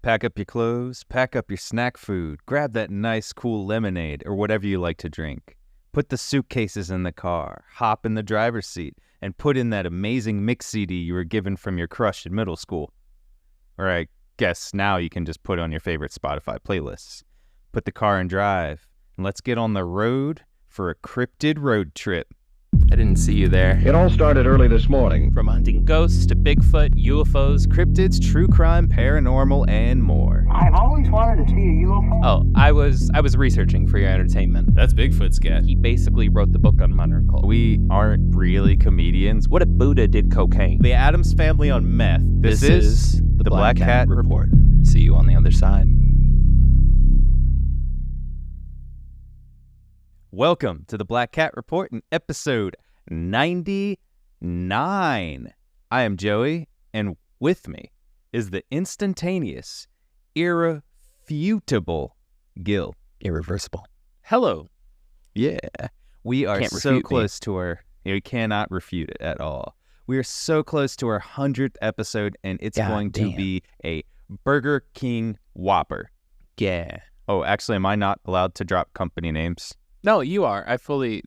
Pack up your clothes, pack up your snack food, grab that nice cool lemonade or whatever you like to drink. Put the suitcases in the car, hop in the driver's seat, and put in that amazing mix CD you were given from your crush in middle school. Or I guess now you can just put on your favorite Spotify playlists. Put the car in drive, and let's get on the road for a cryptid road trip. I didn't see you there. It all started early this morning. From hunting ghosts to Bigfoot, UFOs, Cryptids, true crime, paranormal, and more. I've always wanted to see a UFO. Oh, I was researching for your entertainment. That's Bigfoot's cat. He basically wrote the book on modern cult. We aren't really comedians. What if Buddha did cocaine? The Addams Family on meth. This is the Black Cat Report. See you on the other side. Welcome to the Black Cat Report in episode 99. I am Joey, and with me is the instantaneous, irrefutable Gil. Irreversible. Hello. Yeah. We are Can't so refute close to our... We cannot refute it at all. We are so close to our 100th episode, and it's going to be a Burger King Whopper. Yeah. Oh, actually, am I not allowed to drop company names? No, you are. At least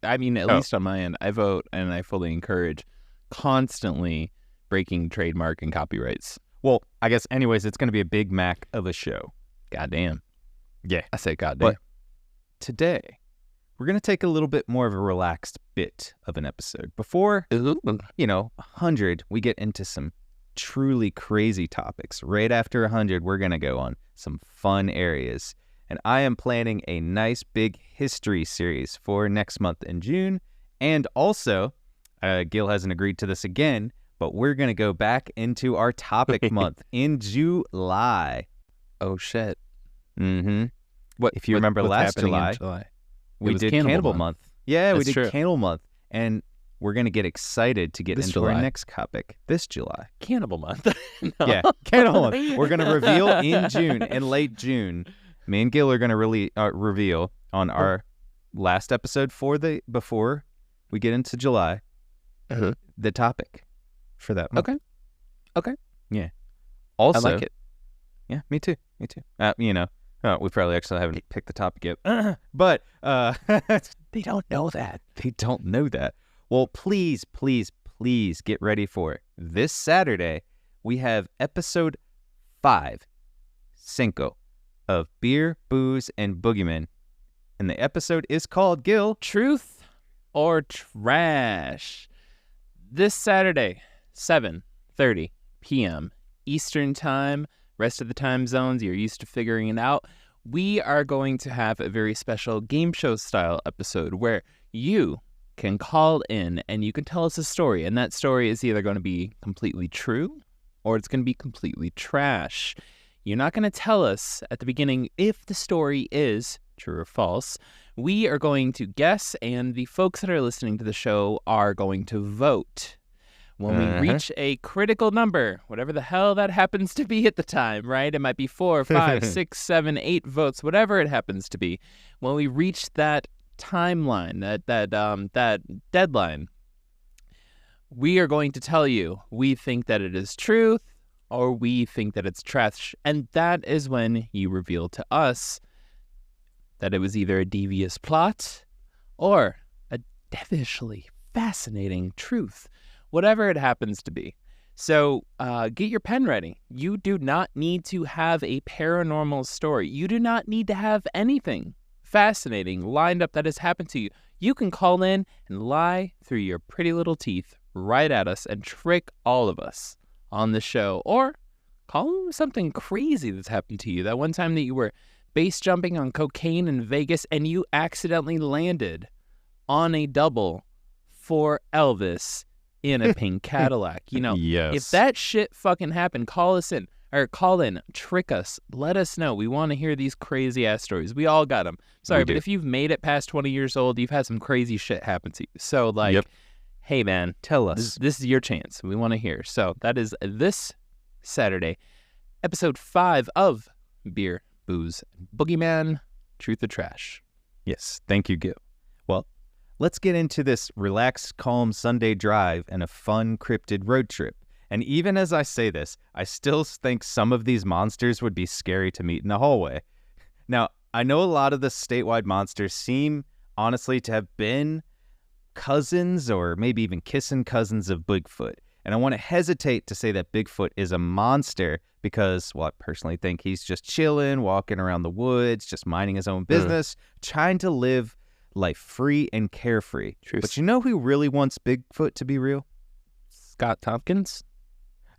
on my end, I vote and I fully encourage constantly breaking trademark and copyrights. Well, I guess anyways, it's going to be a Big Mac of a show. Goddamn. Yeah. I said goddamn. But today, we're going to take a little bit more of a relaxed bit of an episode. Before, 100, we get into some truly crazy topics. Right after 100, we're going to go on some fun areas. And I am planning a nice big history series for next month in June. And also, Gil hasn't agreed to this again, but we're going to go back into our topic month in July. Oh, shit. Mm-hmm. If you remember last July, we did Cannibal month. Yeah, we did Cannibal month. And we're going to get excited to get into our next topic this July. Cannibal month. No. Yeah, Cannibal month. We're going to reveal in June, in late June. Me and Gil are going to reveal on our last episode before we get into July, the topic for that month. Okay. Yeah. Also, I like it. Yeah, me too. We probably actually haven't picked the topic yet, but they don't know that. They don't know that. Well, please get ready for it. This Saturday, we have episode 5, Cinco, of Beer, Booze, and Boogeymen. And the episode is called, Gil, Truth or Trash. This Saturday, 7:30 p.m. Eastern Time. Rest of the time zones, you're used to figuring it out. We are going to have a very special game show style episode where you can call in and you can tell us a story. And that story is either going to be completely true or it's going to be completely trash. You're not going to tell us at the beginning if the story is true or false. We are going to guess, and the folks that are listening to the show are going to vote. When we reach a critical number, whatever the hell that happens to be at the time, right? It might be 4, 5, 6, 7, 8 votes, whatever it happens to be. When we reach that timeline, that deadline, we are going to tell you we think that it is truth, or we think that it's trash, and that is when you reveal to us that it was either a devious plot or a devilishly fascinating truth, whatever it happens to be. So get your pen ready. You do not need to have a paranormal story. You do not need to have anything fascinating lined up that has happened to you. You can call in and lie through your pretty little teeth right at us and trick all of us on the show, or call something crazy that's happened to you. That one time that you were base jumping on cocaine in Vegas and you accidentally landed on a double for Elvis in a pink Cadillac. Yes. If that shit fucking happened, call in, trick us, let us know. We want to hear these crazy ass stories. We all got them. Sorry, but if you've made it past 20 years old, you've had some crazy shit happen to you. So hey man, tell us. This is your chance. We want to hear. So that is this Saturday, episode 5 of Beer, Booze, Boogeyman, Truth or Trash. Yes, thank you, Gil. Well, let's get into this relaxed, calm Sunday drive and a fun cryptid road trip. And even as I say this, I still think some of these monsters would be scary to meet in the hallway. Now, I know a lot of the statewide monsters seem, honestly, to have been cousins or maybe even kissing cousins of Bigfoot. And I want to hesitate to say that Bigfoot is a monster because, well, I personally think he's just chilling, walking around the woods, just minding his own business, trying to live life free and carefree. Truth. But you know who really wants Bigfoot to be real? Scott Tompkins?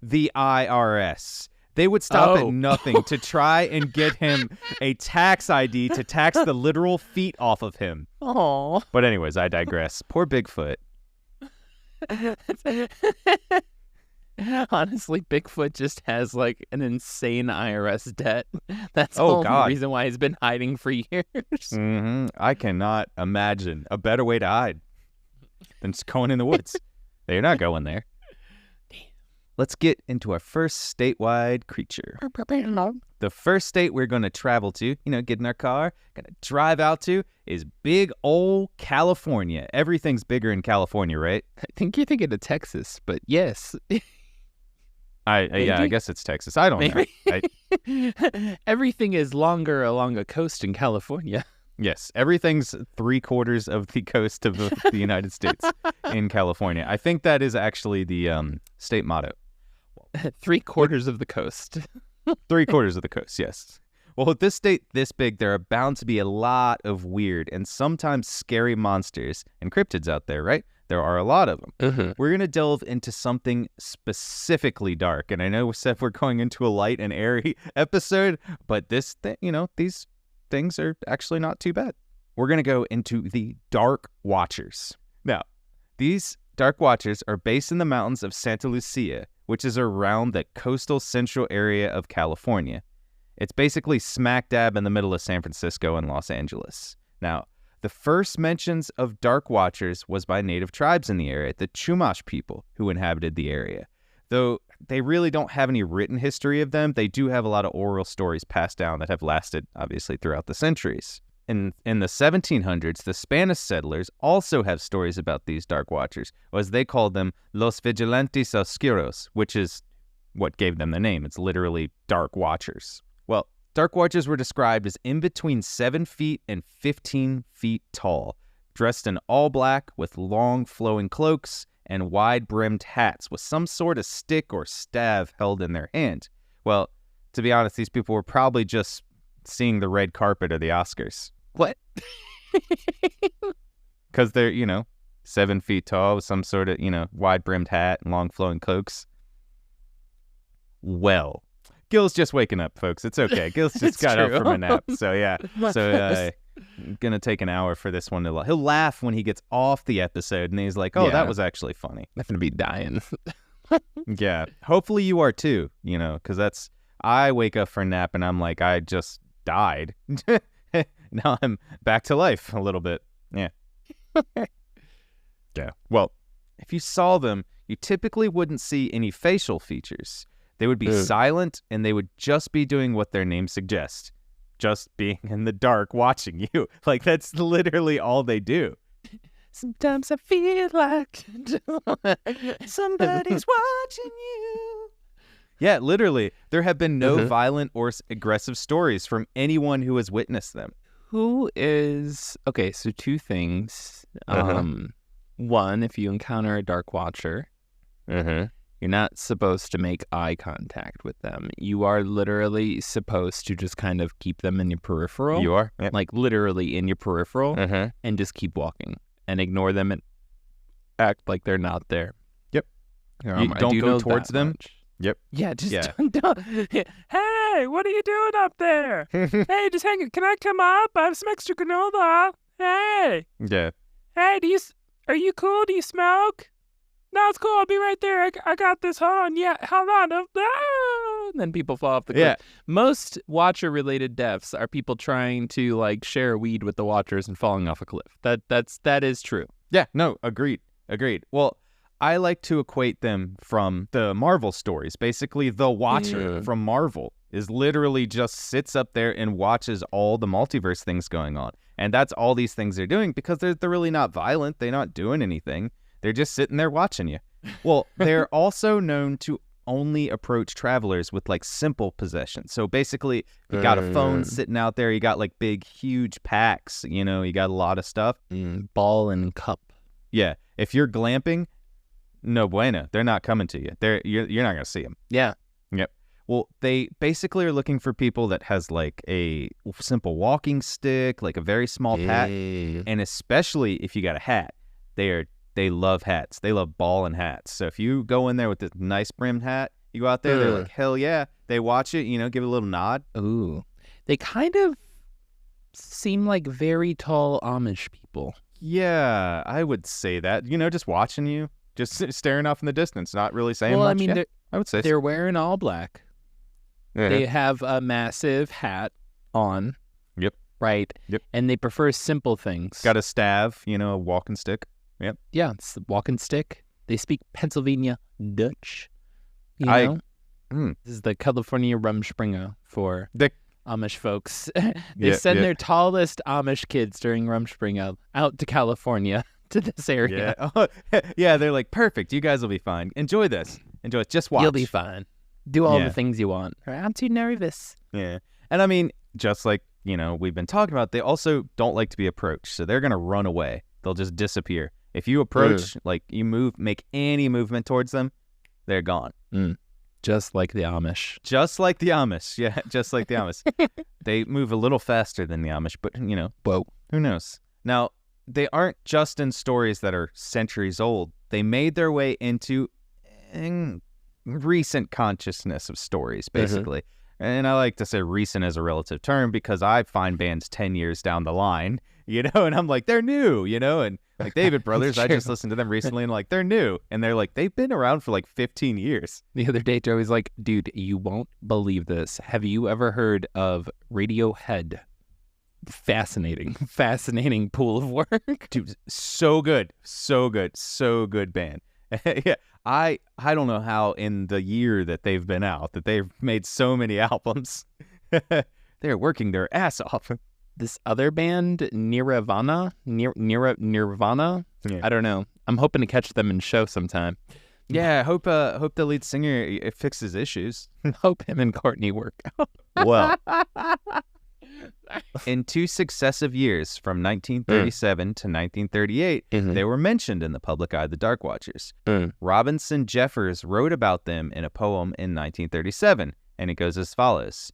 The IRS. They would stop at nothing to try and get him a tax ID to tax the literal feet off of him. Oh. But anyways, I digress. Poor Bigfoot. Honestly, Bigfoot just has like an insane IRS debt. That's the Oh, only God. reason why he's been hiding for years. I cannot imagine a better way to hide than just going in the woods. They're not going there. Let's get into our first statewide creature. The first state we're going to travel to, get in our car, going to drive out to, is big old California. Everything's bigger in California, right? I think you're thinking of Texas, but yes. I guess it's Texas. I don't know. Everything is longer along a coast in California. Yes, everything's 3/4 of the coast of the United States in California. I think that is actually the state motto. 3/4 of the coast. 3/4 of the coast, yes. Well, with this state this big, there are bound to be a lot of weird and sometimes scary monsters and cryptids out there, right? There are a lot of them. We're going to delve into something specifically dark. And I know we said we're going into a light and airy episode, but these things are actually not too bad. We're going to go into the Dark Watchers. Now, these Dark Watchers are based in the mountains of Santa Lucia, which is around the coastal central area of California. It's basically smack dab in the middle of San Francisco and Los Angeles. Now, the first mentions of Dark Watchers was by native tribes in the area, the Chumash people who inhabited the area. Though they really don't have any written history of them, they do have a lot of oral stories passed down that have lasted, obviously, throughout the centuries. In the 1700s, the Spanish settlers also have stories about these Dark Watchers, or as they called them, Los Vigilantes Oscuros, which is what gave them the name. It's literally Dark Watchers. Well, Dark Watchers were described as in between 7 feet and 15 feet tall, dressed in all black with long flowing cloaks and wide-brimmed hats with some sort of stick or staff held in their hand. Well, to be honest, these people were probably just seeing the red carpet of the Oscars. What? Because they're, 7 feet tall with some sort of, wide-brimmed hat and long flowing cloaks. Well, Gil's just waking up, folks. It's okay. Gil's just got up from a nap. So, yeah. So, gonna take an hour for this one to... He'll laugh when he gets off the episode, and he's like, that was actually funny. I'm going to be dying. Yeah. Hopefully you are too, because I wake up for a nap, and I'm like, I just died. Now I'm back to life a little bit. Yeah. Yeah. Well, if you saw them, you typically wouldn't see any facial features. They would be silent, and they would just be doing what their name suggests. Just being in the dark watching you. Like, that's literally all they do. Sometimes I feel like somebody's watching you. Yeah, literally. There have been no violent or aggressive stories from anyone who has witnessed them. Okay, so 2 things. One, if you encounter a Dark Watcher, you're not supposed to make eye contact with them. You are literally supposed to just kind of keep them in your peripheral. You are? Yep. Like literally in your peripheral, and just keep walking and ignore them and act like they're not there. Yep. You don't go towards them. Much. Yep. Yeah, just don't. Hey, what are you doing up there? Hey, just hang it. Can I come up? I have some extra granola. Hey. Yeah. Hey, are you cool? Do you smoke? No, it's cool. I'll be right there. I got this. Hold on. Yeah, hold on. And then people fall off the cliff. Yeah. Most Watcher-related deaths are people trying to share weed with the Watchers and falling off a cliff. That is true. Yeah. No. Agreed. Well, I like to equate them from the Marvel stories. Basically, the Watcher from Marvel is literally just sits up there and watches all the multiverse things going on, and that's all these things are doing because they're really not violent. They're not doing anything. They're just sitting there watching you. Well, they're also known to only approach travelers with like simple possessions. So basically, if you got a phone sitting out there, you got like big, huge packs, you got a lot of stuff. Ball and cup. Yeah. If you're glamping, no bueno. They're not coming to you. You're not going to see them. Yeah. Yep. Well, they basically are looking for people that has like a simple walking stick, like a very small pack, and especially if you got a hat. They love hats. They love ball and hats. So if you go in there with this nice brimmed hat, you go out there, they're like, hell yeah. They watch it, give it a little nod. Ooh. They kind of seem like very tall Amish people. Yeah, I would say that. Just watching you, just staring off in the distance, not really saying Well, much. I mean, Yeah, I would say they're wearing all black. Yeah. They have a massive hat on. Yep. Right? Yep. And they prefer simple things. Got a staff, a walking stick. Yep. Yeah, it's the walking stick. They speak Pennsylvania Dutch. This is the California Rumspringa for Amish folks. They send their tallest Amish kids during Rumspringa out to California to this area. Yeah. Yeah, they're like, perfect. You guys will be fine. Enjoy this. Enjoy it. Just watch. You'll be fine. Do all the things you want. I'm too nervous. Yeah. And I mean, just like, we've been talking about, they also don't like to be approached. So they're going to run away. They'll just disappear. If you approach, like you make any movement towards them, they're gone. Just like the Amish. Just like the Amish. Yeah, just like the Amish. They move a little faster than the Amish, but, Whoa. Who knows? Now, they aren't just in stories that are centuries old. They made their way into recent consciousness of stories, basically. And I like to say recent as a relative term because I find bands 10 years down the line, and I'm like, they're new, and like David Brothers, I just listened to them recently and like, they're new. And they're like, they've been around for like 15 years. The other day, Joey's like, dude, you won't believe this. Have you ever heard of Radiohead? Fascinating pool of work. Dude, so good band. Yeah, I don't know how in the year that they've been out that they've made so many albums. They're working their ass off. This other band, Nirvana. Yeah. I don't know. I'm hoping to catch them in show sometime. Yeah, hope the lead singer fixes issues. Hope him and Courtney work out. Well, in 2 successive years, from 1937 to 1938, they were mentioned in the public eye of the Dark Watchers. Robinson Jeffers wrote about them in a poem in 1937, and it goes as follows.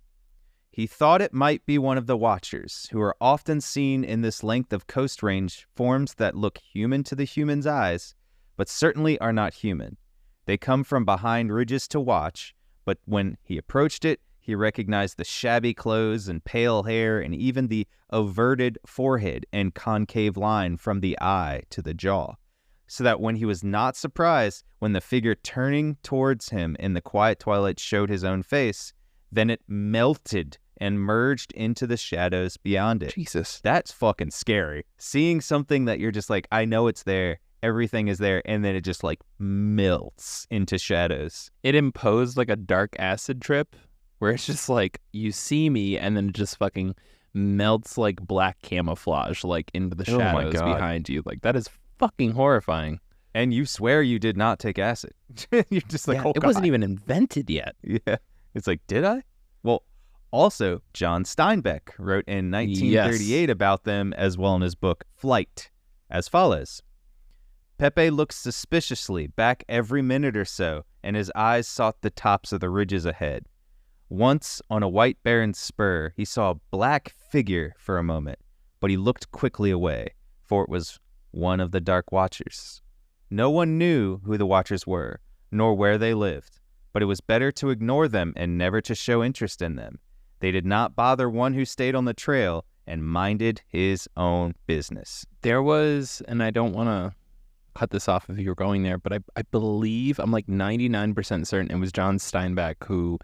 He thought it might be one of the Watchers, who are often seen in this length of coast range, forms that look human to the human's eyes, but certainly are not human. They come from behind ridges to watch, but when he approached it, he recognized the shabby clothes and pale hair and even the averted forehead and concave line from the eye to the jaw, so that when he was not surprised when the figure turning towards him in the quiet twilight showed his own face, then it melted and merged into the shadows beyond it. Jesus. That's fucking scary. Seeing something that you're just like, I know it's there, everything is there, and then it just like melts into shadows. It imposed like a dark acid trip where it's just like, you see me, and then it just fucking melts like black camouflage like into the shadows behind you. Like, that is fucking horrifying. And you swear you did not take acid. You're just like, oh, it God. wasn't even invented yet. Yeah. It's like, did I? Well, also, John Steinbeck wrote in 1938 about them as well in his book Flight, as follows. Pepe looked suspiciously back every minute or so, and his eyes sought the tops of the ridges ahead. Once, on a white barren spur, he saw a black figure for a moment, but he looked quickly away, for it was one of the Dark Watchers. No one knew who the Watchers were, nor where they lived, but it was better to ignore them and never to show interest in them. They did not bother one who stayed on the trail and minded his own business. There was, and I don't want to cut this off if you were going there, but I believe, I'm like 99% certain it was John Steinbeck who,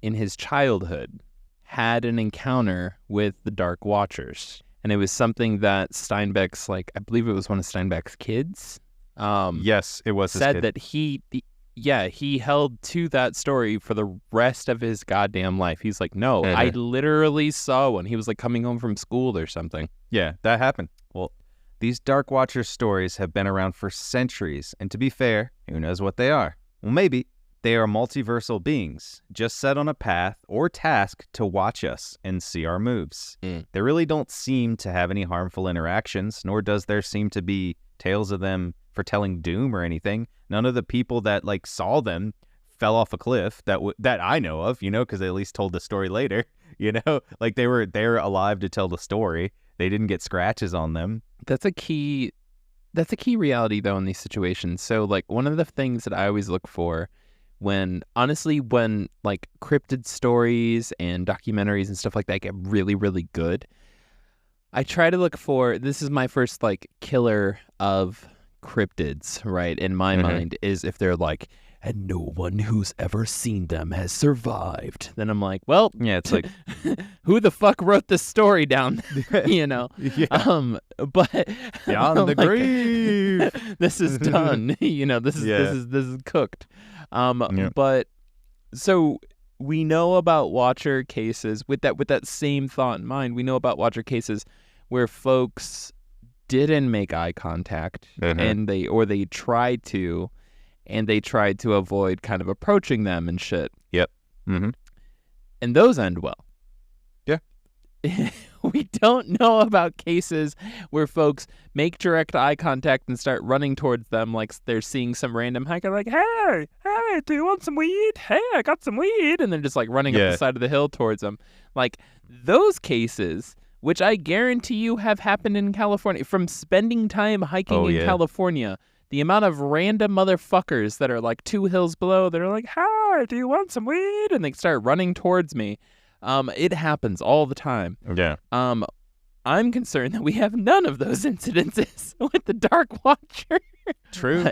in his childhood, had an encounter with the Dark Watchers. And it was something that Steinbeck's, like, I believe it was one of Steinbeck's kids. Yes, it was his said kid. that he held to that story for the rest of his goddamn life. He's like, no, I literally saw one. He was like coming home from school or something. Yeah, that happened. Well, These Dark Watcher stories have been around for centuries, and to be fair, who knows what they are? Well, maybe. They are multiversal beings, just set on a path or task to watch us and see our moves. They really don't seem to have any harmful interactions, nor does there seem to be tales of them foretelling doom or anything. None of the people that saw them fell off a cliff that I know of, because they at least told the story later. They're alive to tell the story. They didn't get scratches on them. That's a key reality though in these situations. So one of the things that I always look for when cryptid stories and documentaries and stuff like that get really, really good, I try to look for, this is my first killer of cryptids, right? In my mind is if they're and no one who's ever seen them has survived. Then I'm like, well, yeah, it's who the fuck wrote this story down? Yeah. But beyond the grave, this is done. This is cooked. But so we know about Watcher cases with that same thought in mind. We know about Watcher cases where folks didn't make eye contact and they tried to. And they tried to avoid kind of approaching them and shit. Yep. Mm-hmm. And those end well. Yeah. We don't know about cases where folks make direct eye contact and start running towards them like they're seeing some random hiker hey, do you want some weed? Hey, I got some weed. And they're just running up the side of the hill towards them. Those cases, which I guarantee you have happened in California, from spending time hiking in California, the amount of random motherfuckers that are 2 hills below that are hi, do you want some weed? And they start running towards me. It happens all the time. Yeah. I'm concerned that we have none of those incidences with the Dark Watcher. True.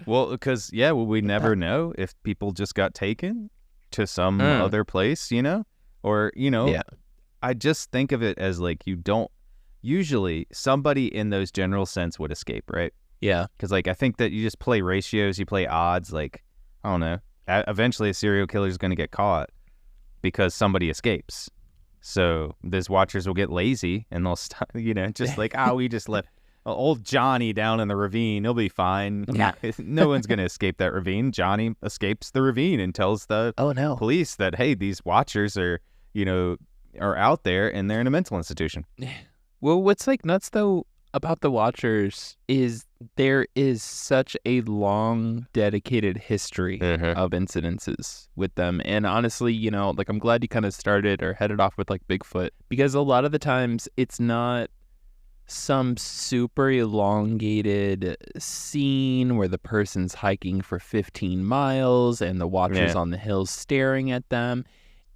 Well, because, we never know if people just got taken to some other place, Or, I just think of it as you don't, usually somebody in those general sense would escape, right? Yeah. Because, I think that you just play ratios, you play odds, I don't know. Eventually a serial killer is going to get caught because somebody escapes. So these watchers will get lazy and they'll stop, just we just left old Johnny down in the ravine. He'll be fine. Yeah. No one's going to escape that ravine. Johnny escapes the ravine and tells the police that, hey, these watchers are, are out there and they're in a mental institution. Well, what's nuts though about the Watchers is there is such a long dedicated history of incidences with them. And honestly, I'm glad you kind of started or headed off with Bigfoot, because a lot of the times it's not some super elongated scene where the person's hiking for 15 miles and the Watchers on the hills staring at them.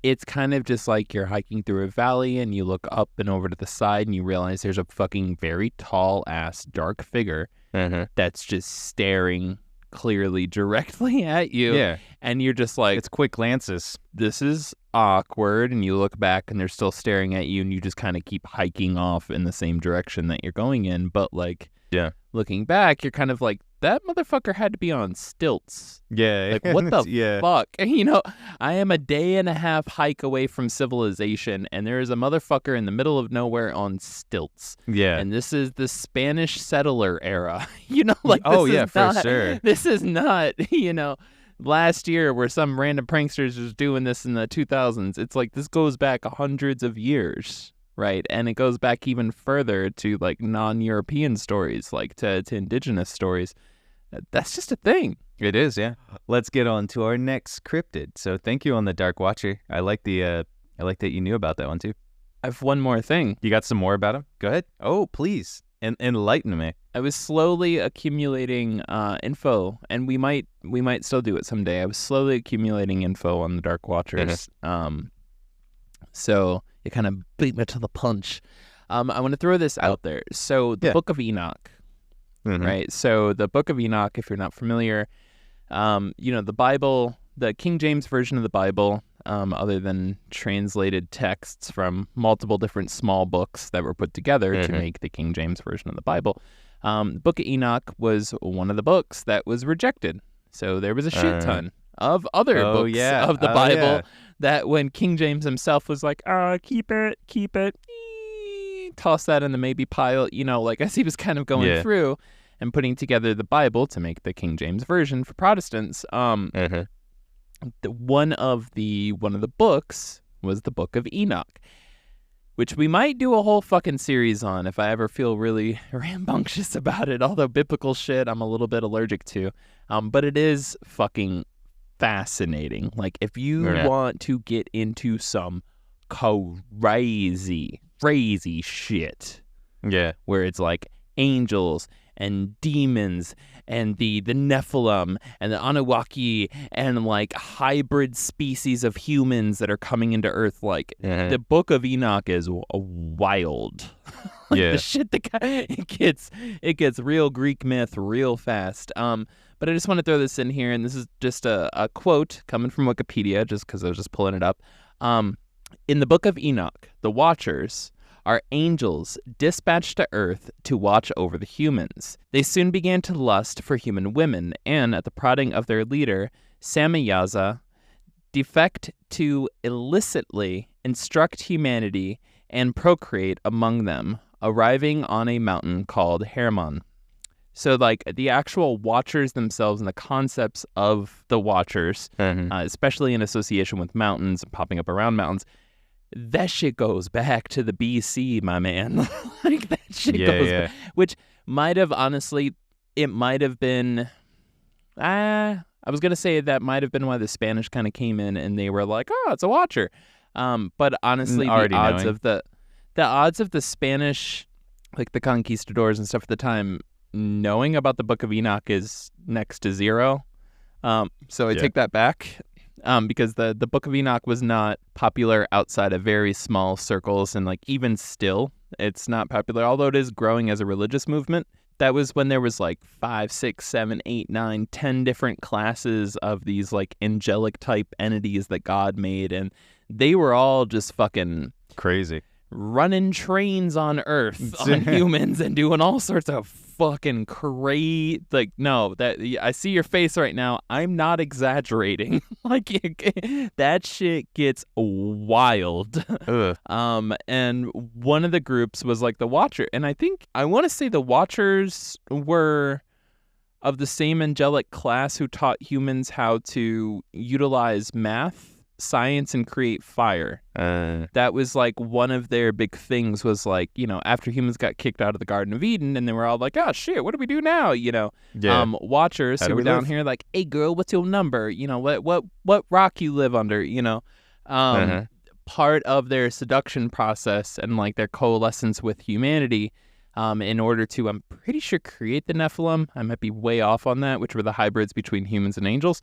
It's kind of just you're hiking through a valley and you look up and over to the side and you realize there's a fucking very tall ass dark figure that's just staring clearly directly at you. Yeah. And you're just it's quick glances. This is awkward. And you look back and they're still staring at you and you just kind of keep hiking off in the same direction that you're going in. But looking back, you're kind of that motherfucker had to be on stilts. Yeah. What the fuck? I am a day and a half hike away from civilization, and there is a motherfucker in the middle of nowhere on stilts. Yeah. And this is the Spanish settler era. For sure. This is not, last year where some random pranksters was doing this in the 2000s. It's this goes back hundreds of years. Right. And it goes back even further to non-European stories, to indigenous stories. That's just a thing. It is. Yeah. Let's get on to our next cryptid. So thank you on the Dark Watcher. I like that you knew about that one too. I have one more thing. You got some more about him? Go ahead. Oh, please. Enlighten me. I was slowly accumulating info, and we might still do it someday. I was slowly accumulating info on the Dark Watchers. So it kind of beat me to the punch. I want to throw this out there. So the Book of Enoch, right? So the Book of Enoch, if you're not familiar, the Bible, the King James version of the Bible, other than translated texts from multiple different small books that were put together to make the King James version of the Bible, the Book of Enoch was one of the books that was rejected. So there was a shit ton of other books of the Bible that when King James himself was keep it, toss that in the maybe pile, like as he was kind of going through and putting together the Bible to make the King James Version for Protestants. One of the books was the Book of Enoch, which we might do a whole fucking series on if I ever feel really rambunctious about it. Although biblical shit I'm a little bit allergic to, but it is fucking fascinating. Like, if you want to get into some crazy shit, where it's like angels and demons and the Nephilim and the Anunnaki and like hybrid species of humans that are coming into Earth, like the Book of Enoch is wild. The shit that it gets real Greek myth real fast. But I just want to throw this in here, and this is just a quote coming from Wikipedia, just because I was just pulling it up. In the Book of Enoch, the Watchers are angels dispatched to Earth to watch over the humans. They soon began to lust for human women, and at the prodding of their leader, Samayaza, defect to illicitly instruct humanity and procreate among them, arriving on a mountain called Hermon. So, like, the actual Watchers themselves and the concepts of the Watchers, especially in association with mountains and popping up around mountains, that shit goes back to the BC, my man. Like, that shit goes back. Which might have, honestly, it might have been, I was going to say that might have been why the Spanish kind of came in and they were like, oh, it's a Watcher. But honestly, the odds of the Spanish, like the conquistadors and stuff at the time, knowing about the Book of Enoch is next to zero. So I take that back. Because the Book of Enoch was not popular outside of very small circles, and like even still, it's not popular, although it is growing as a religious movement. That was when there was like 5, 6, 7, 8, 9, 10 different classes of these like angelic type entities that God made, and they were all just fucking crazy, running trains on Earth on humans and doing all sorts of fucking crazy. Like, no, that I see your face right now. I'm not exaggerating. Like, that shit gets wild. And one of the groups was like the Watcher, and I want to say the Watchers were of the same angelic class who taught humans how to utilize math, science, and create fire. That was like one of their big things, was like, after humans got kicked out of the Garden of Eden and they were all like, oh shit, what do we do now? Watchers who were down here like, hey girl, what's your number? What rock you live under? Part of their seduction process and like their coalescence with humanity, in order to, I'm pretty sure, create the Nephilim. I might be way off on that, which were the hybrids between humans and angels.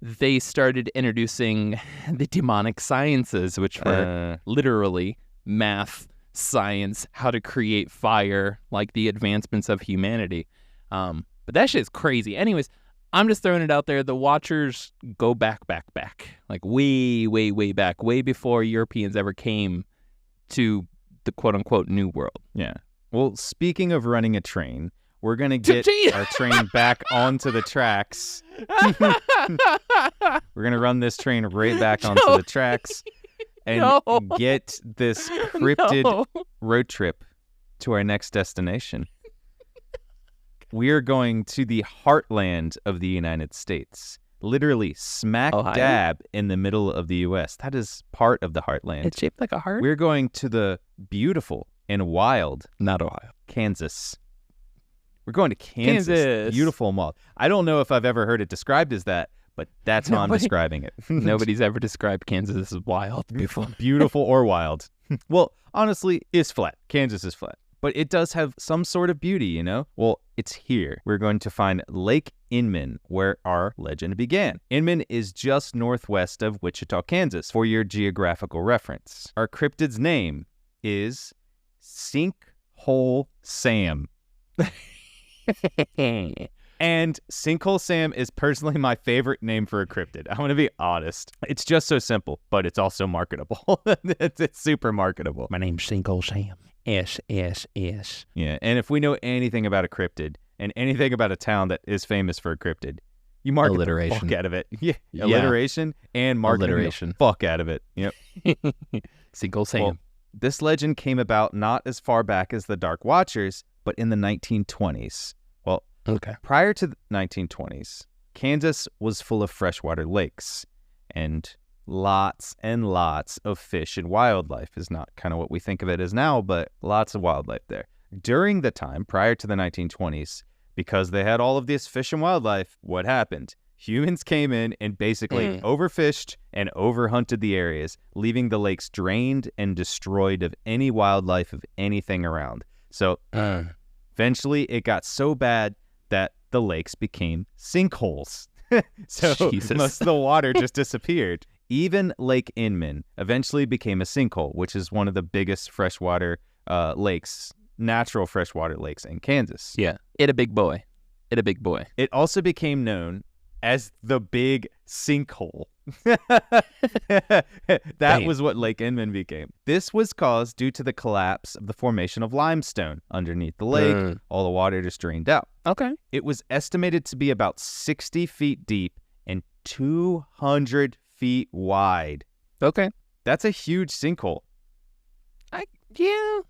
They started introducing the demonic sciences, which were literally math, science, how to create fire, like the advancements of humanity. But that shit's crazy. Anyways, I'm just throwing it out there. The Watchers go back. Like way, way, way back. Way before Europeans ever came to the quote-unquote New World. Yeah. Well, speaking of running a train, we're going to get our train back onto the tracks. We're going to run this train right back onto the tracks and get this cryptid road trip to our next destination. We are going to the heartland of the United States, literally smack dab in the middle of the U.S. That is part of the heartland. It's shaped like a heart? We're going to the beautiful and wild, not Ohio, Kansas. We're going to Kansas. Beautiful and wild. I don't know if I've ever heard it described as that, but that's how I'm describing it. Nobody's ever described Kansas as wild before. Beautiful or wild. Well, honestly, it's flat. Kansas is flat. But it does have some sort of beauty, Well, it's here. We're going to find Lake Inman, where our legend began. Inman is just northwest of Wichita, Kansas, for your geographical reference. Our cryptid's name is Sinkhole Sam. And Sinkhole Sam is personally my favorite name for a cryptid. I'm going to be honest. It's just so simple, but it's also marketable. It's super marketable. My name's Sinkhole Sam. S. Yeah, and if we know anything about a cryptid and anything about a town that is famous for a cryptid, you market the fuck out of it. Yeah, alliteration and marketing the fuck out of it. Yep. Sinkhole Sam. This legend came about not as far back as the Dark Watchers, but in the 1920s. Well, Okay. prior to the 1920s, Kansas was full of freshwater lakes, and lots of fish and wildlife is not kind of what we think of it as now, but lots of wildlife there. During the time prior to the 1920s, because they had all of this fish and wildlife, what happened? Humans came in and basically overfished and overhunted the areas, leaving the lakes drained and destroyed of any wildlife of anything around. So eventually it got so bad that the lakes became sinkholes. So Jesus. most of the water just disappeared. Even Lake Inman eventually became a sinkhole, which is one of the biggest freshwater lakes, natural freshwater lakes in Kansas. Yeah. It a big boy. It also became known as the Big Sinkhole. That Damn. was what Lake Inman became. This was caused due to the collapse of the formation of limestone underneath the lake. All the water just drained out. Okay. It was estimated to be about 60 feet deep and 200 feet wide. Okay. That's a huge sinkhole. Yeah.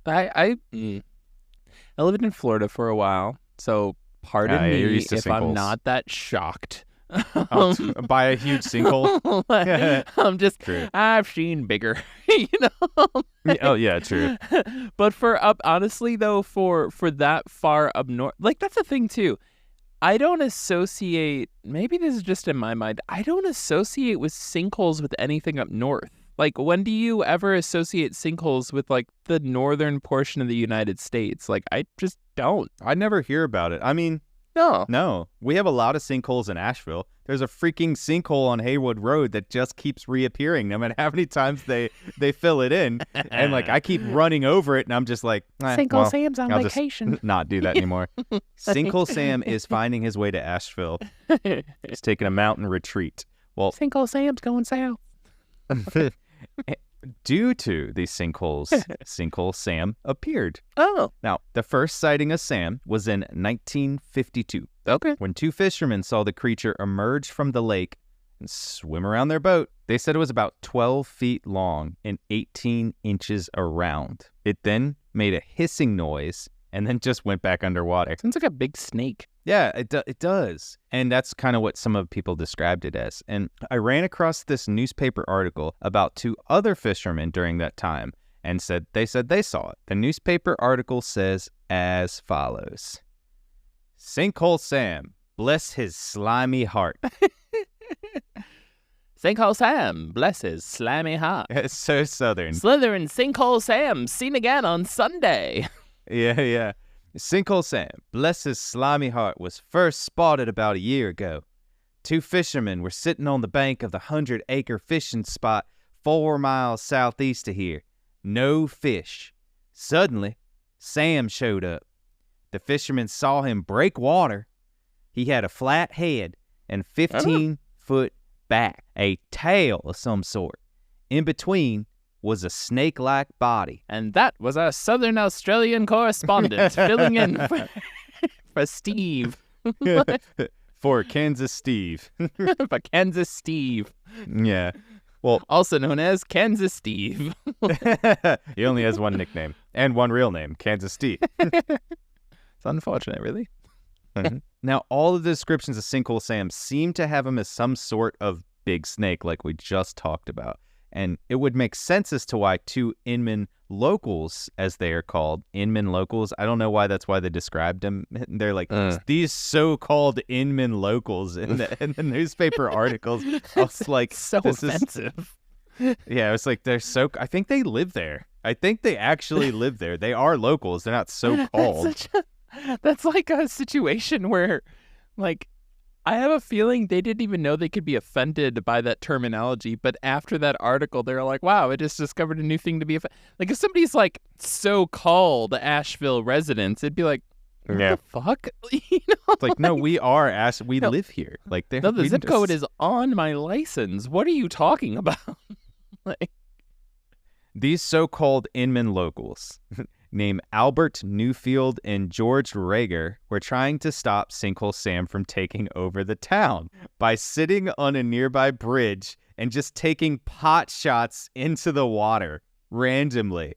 I lived in Florida for a while, so pardon Yeah, you're me used to if I'm sinkholes. not that shocked. By a huge sinkhole? I'm just, True. I've seen bigger, you know? Oh, yeah, true. But honestly though, for that far up north, like that's the thing too. I don't associate, maybe this is just in my mind, I don't associate with sinkholes with anything up north. Like, when do you ever associate sinkholes with, like, the northern portion of the United States? Like, I just don't. I never hear about it. I mean, no. We have a lot of sinkholes in Asheville. There's a freaking sinkhole on Haywood Road that just keeps reappearing no matter how many times they fill it in. And, like, I keep running over it, and I'm just like, Sinkhole Sam's on I'll vacation. just not do that anymore. Sinkhole Sam is finding his way to Asheville. He's taking a mountain retreat. Well, Sinkhole Sam's going south. due to these sinkholes, Sinkhole Sam appeared. Oh, Now, the first sighting of Sam was in 1952 okay. when two fishermen saw the creature emerge from the lake and swim around their boat. They said it was about 12 feet long and 18 inches around. It then made a hissing noise and then just went back underwater. Sounds like a big snake. Yeah, it does. And that's kind of what some of people described it as. And I ran across this newspaper article about two other fishermen during that time and they said they saw it. The newspaper article says as follows. Sinkhole Sam, bless his slimy heart. Sinkhole Sam, bless his slimy heart. It's so southern. Slytherin Sinkhole Sam, seen again on Sunday. Yeah. Sinkhole Sam, bless his slimy heart, was first spotted about a year ago. Two fishermen were sitting on the bank of the 100-acre fishing spot 4 miles southeast of here. No fish. Suddenly, Sam showed up. The fishermen saw him break water. He had a flat head and 15-foot back, a tail of some sort. In between was a snake-like body. And that was our Southern Australian correspondent filling in for Steve. For Kansas Steve. For Kansas Steve. Yeah. Well, Also known as Kansas Steve. he only has one nickname and one real name, Kansas Steve. It's unfortunate, really. Now, all of the descriptions of Sinkhole Sam seem to have him as some sort of big snake like we just talked about. And it would make sense as to why two Inman locals, as they are called, Inman locals, I don't know why that's why they described them. They're like, these so-called Inman locals in the newspaper articles. I was like, So this offensive. Yeah, it was like, I think they live there. I think they actually live there. They are locals. They're not so-called. That's like a situation where, like, I have a feeling they didn't even know they could be offended by that terminology, but after that article, they're like, wow, I just discovered a new thing to be offended. Like, if somebody's like, so-called Asheville residents, it'd be like, what the fuck? You know? It's like, no, we are we live here. Like, No, the zip code is on my license. What are you talking about? Like, these so-called Inman locals named Albert Newfield and George Rager were trying to stop Sinkhole Sam from taking over the town by sitting on a nearby bridge and just taking pot shots into the water. randomly.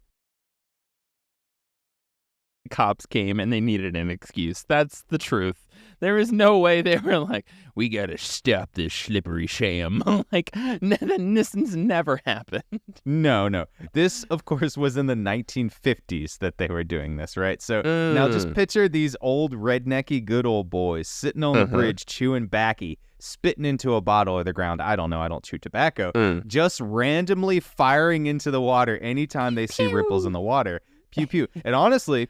Cops came and they needed an excuse. That's the truth. There is no way they were like, we gotta stop this slippery sham. Like, this has never happened. No. This, of course, was in the 1950s that they were doing this, right? So now just picture these old rednecky good old boys sitting on the bridge chewing backy, spitting into a bottle of the ground. I don't know. I don't chew tobacco. Just randomly firing into the water anytime they see ripples in the water. Pew, pew. And honestly,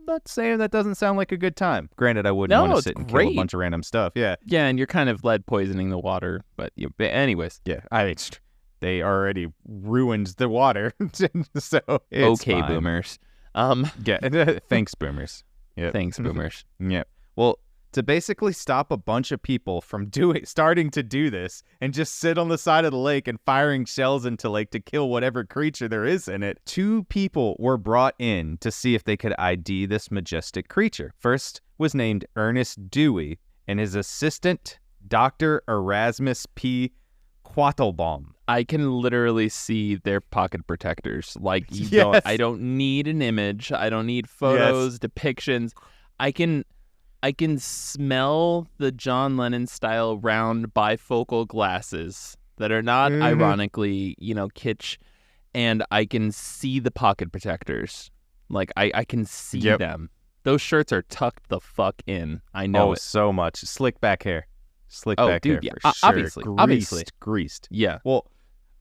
not saying that doesn't sound like a good time. Granted, I wouldn't want to sit and kill a bunch of random stuff. Yeah. Yeah, and you're kind of lead poisoning the water. But anyways. Yeah, they already ruined the water. So it's okay, fine. boomers. Yeah, thanks, boomers. Yep. Thanks, boomers. Yeah. Well, to basically stop a bunch of people from starting to do this and just sit on the side of the lake and firing shells into lake to kill whatever creature there is in it, 2 people were brought in to see if they could ID this majestic creature. First was named Ernest Dewey and his assistant, Dr. Erasmus P. Quattlebaum. I can literally see their pocket protectors. Like, I don't need an image. I don't need photos, depictions. I can smell the John Lennon style round bifocal glasses that are not ironically, kitsch, and I can see the pocket protectors. Like, I can see them. Those shirts are tucked the fuck in. I know it. So much. Slick back hair. Hair for sure. Obviously. Greased. Yeah. Well,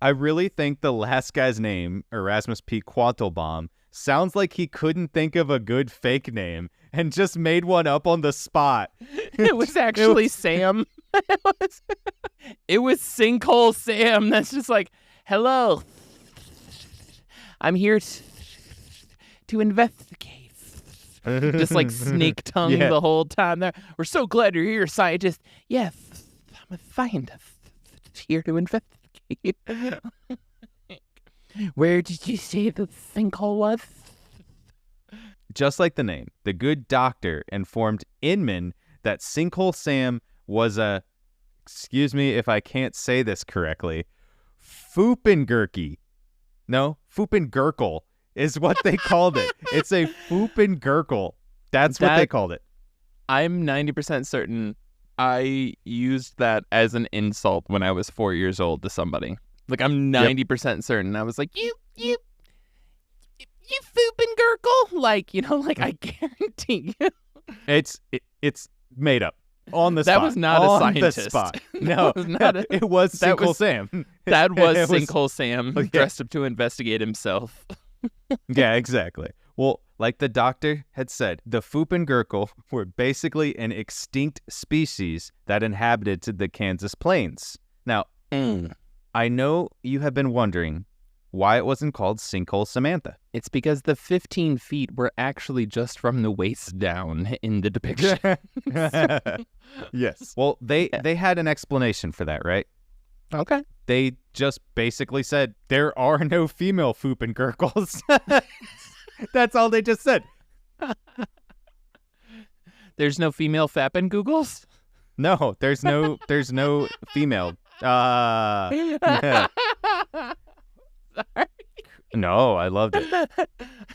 I really think the last guy's name, Erasmus P. Quattlebaum, sounds like he couldn't think of a good fake name and just made one up on the spot. It was actually Sam. It was Sinkhole Sam. That's just like, hello. I'm here to investigate. Just like snake tongue the whole time there. We're so glad you're here, scientist. Yes, I'm a scientist here to investigate. Where did you say the sinkhole was? Just like the name, the good doctor informed Inman that Sinkhole Sam was a, excuse me if I can't say this correctly, Foopengurky. No, Foopengurkle is what they called it. It's a Foopengurkle. That's what they called it. I'm 90% certain I used that as an insult when I was 4 years old to somebody. Like, I'm 90% certain. I was like, you Foopengurkle? Like, I guarantee you. It's made up. On the spot. That was not a scientist. The spot. No, it was Sinkhole Sam. That was Sinkhole Sam dressed up to investigate himself. Yeah, exactly. Well, like the doctor had said, the Foopengurkle were basically an extinct species that inhabited the Kansas plains. Now, I know you have been wondering why it wasn't called Sinkhole Samantha. It's because the 15 feet were actually just from the waist down in the depiction. Yes. Well, they had an explanation for that, right? Okay. They just basically said, there are no female Foopengurkles. That's all they just said. There's no female Fappengoogles? No, there's no female. Yeah. Sorry. No, I loved it.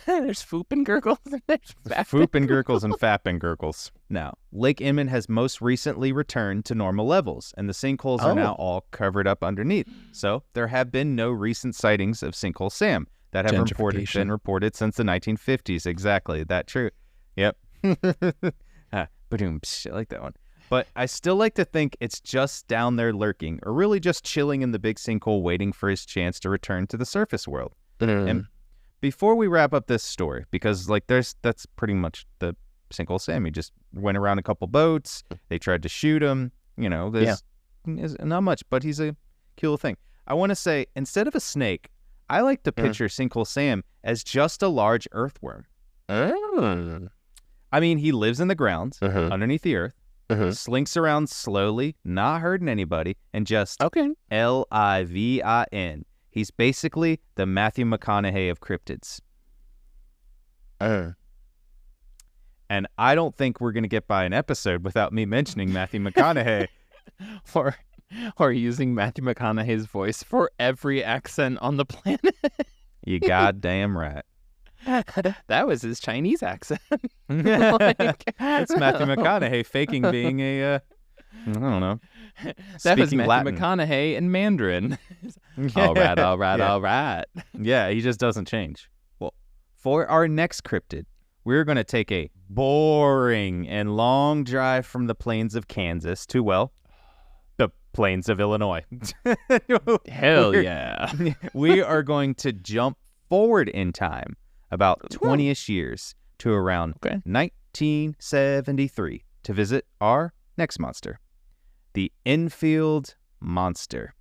There's Foopengurkles and there's Foopengurkles and Fapengurkles. Now, Lake Inman has most recently returned to normal levels, and the sinkholes are now all covered up underneath. So there have been no recent sightings of Sinkhole Sam that have been reported since the 1950s. Exactly, that true. Yep. Ba-doom, I like that one. But I still like to think it's just down there lurking, or really just chilling in the big sinkhole waiting for his chance to return to the surface world. And before we wrap up this story, because that's pretty much the Sinkhole Sam. He just went around a couple boats. They tried to shoot him. There's not much, but he's a cool thing. I want to say, instead of a snake, I like to picture Sinkhole Sam as just a large earthworm. I mean, he lives in the ground, underneath the earth, slinks around slowly, not hurting anybody, and just Livin. He's basically the Matthew McConaughey of cryptids. And I don't think we're going to get by an episode without me mentioning Matthew McConaughey. or using Matthew McConaughey's voice for every accent on the planet. You goddamn right. That was his Chinese accent. It's Matthew McConaughey faking being a, I don't know. That was speaking Matthew Latin. McConaughey in Mandarin. All right, all right, Yeah. all right. Yeah, he just doesn't change. Well, for our next cryptid, we're going to take a boring and long drive from the plains of Kansas to, well, the plains of Illinois. Hell We're- yeah. We are going to jump forward in time about 20-ish years to around Okay. 1973 to visit our next monster, the Enfield Monster,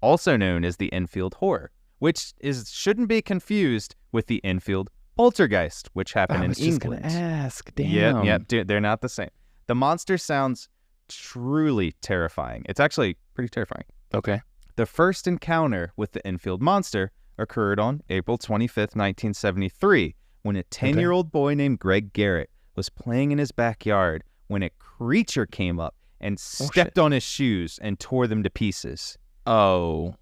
also known as the Enfield Horror, which shouldn't be confused with the Enfield Poltergeist, which happened I in was just gonna England. ask. Damn. Yep, dude, they're not the same. The monster sounds truly terrifying. It's actually pretty terrifying. Okay. The first encounter with the Enfield Monster occurred on April 25th, 1973, when a 10-year-old boy named Greg Garrett was playing in his backyard when a creature came up and stepped on his shoes and tore them to pieces. Oh,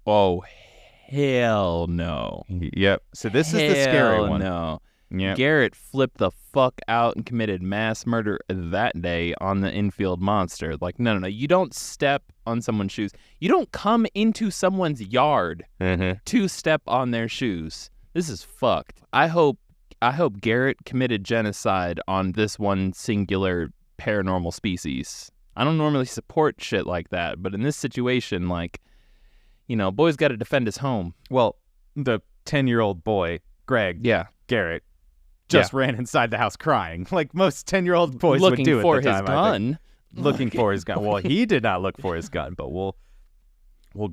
hell no. Yep. So this is the scary Hell one. No. Yep. Garrett flipped the fuck out and committed mass murder that day on the Enfield Monster. Like, no. You don't step on someone's shoes. You don't come into someone's yard to step on their shoes. This is fucked. I hope Garrett committed genocide on this one singular paranormal species. I don't normally support shit like that, but in this situation, like, boy's got to defend his home. Well, the 10-year-old boy, Greg Yeah. Garrett, just ran inside the house crying, like most 10-year-old boys Looking would do for at the his time. I think. gun. Looking for his gun. Well, he did not look for his gun, but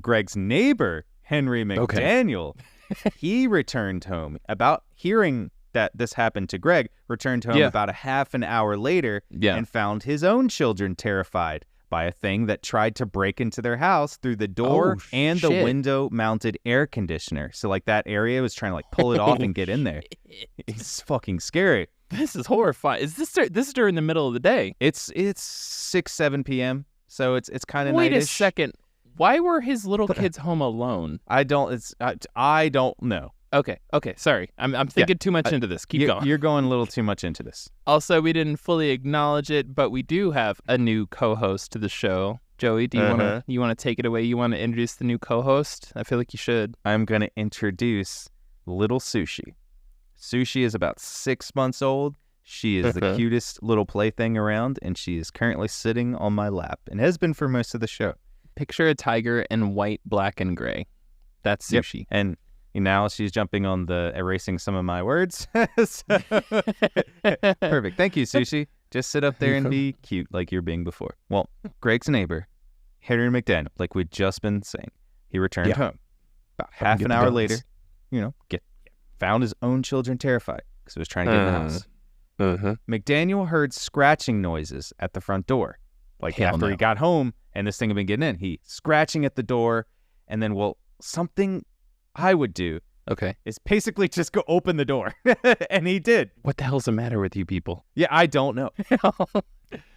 Greg's neighbor, Henry McDaniel, he returned home about hearing that this happened to Greg, returned home about a half an hour later and found his own children terrified by a thing that tried to break into their house through the door and the window-mounted air conditioner. So, like, that area was trying to, like, pull it off and get in there. It's fucking scary. This is horrifying. Is this during the middle of the day? It's 6, 7 p.m., so it's kind of Wait nightish. a second. Why were his little kids home alone? I don't know. Okay. Sorry. I'm thinking too much into this. Keep going. You're going a little too much into this. Also, we didn't fully acknowledge it, but we do have a new co-host to the show. Joey, do you want to take it away? You want to introduce the new co-host? I feel like you should. I'm going to introduce little Sushi. Sushi is about 6 months old. She is the cutest little plaything around, and she is currently sitting on my lap and has been for most of the show. Picture a tiger in white, black, and gray. That's Sushi. Yep. And now she's jumping on the erasing some of my words. Perfect. Thank you, Sushi. Just sit up there and be cute like you're being before. Well, Greg's neighbor, Henry McDaniel, like we'd just been saying, he returned home. About half an hour later, found his own children terrified because he was trying to get in the house. McDaniel heard scratching noises at the front door. Like after he got home and this thing had been getting in, he scratching at the door, and then, something I would do is basically just go open the door. And he did. What the hell's the matter with you people? Yeah, I don't know.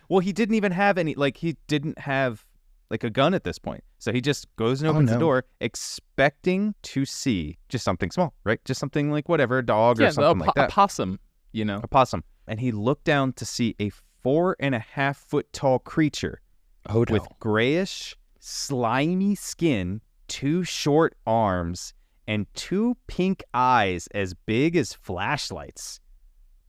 Well, he didn't even have he didn't have like a gun at this point. So he just goes and opens the door expecting to see just something small, right? Just something like whatever, a dog or something like that. A possum, A possum. And he looked down to see a 4.5 foot tall creature with grayish, slimy skin, 2 short arms, and 2 pink eyes as big as flashlights.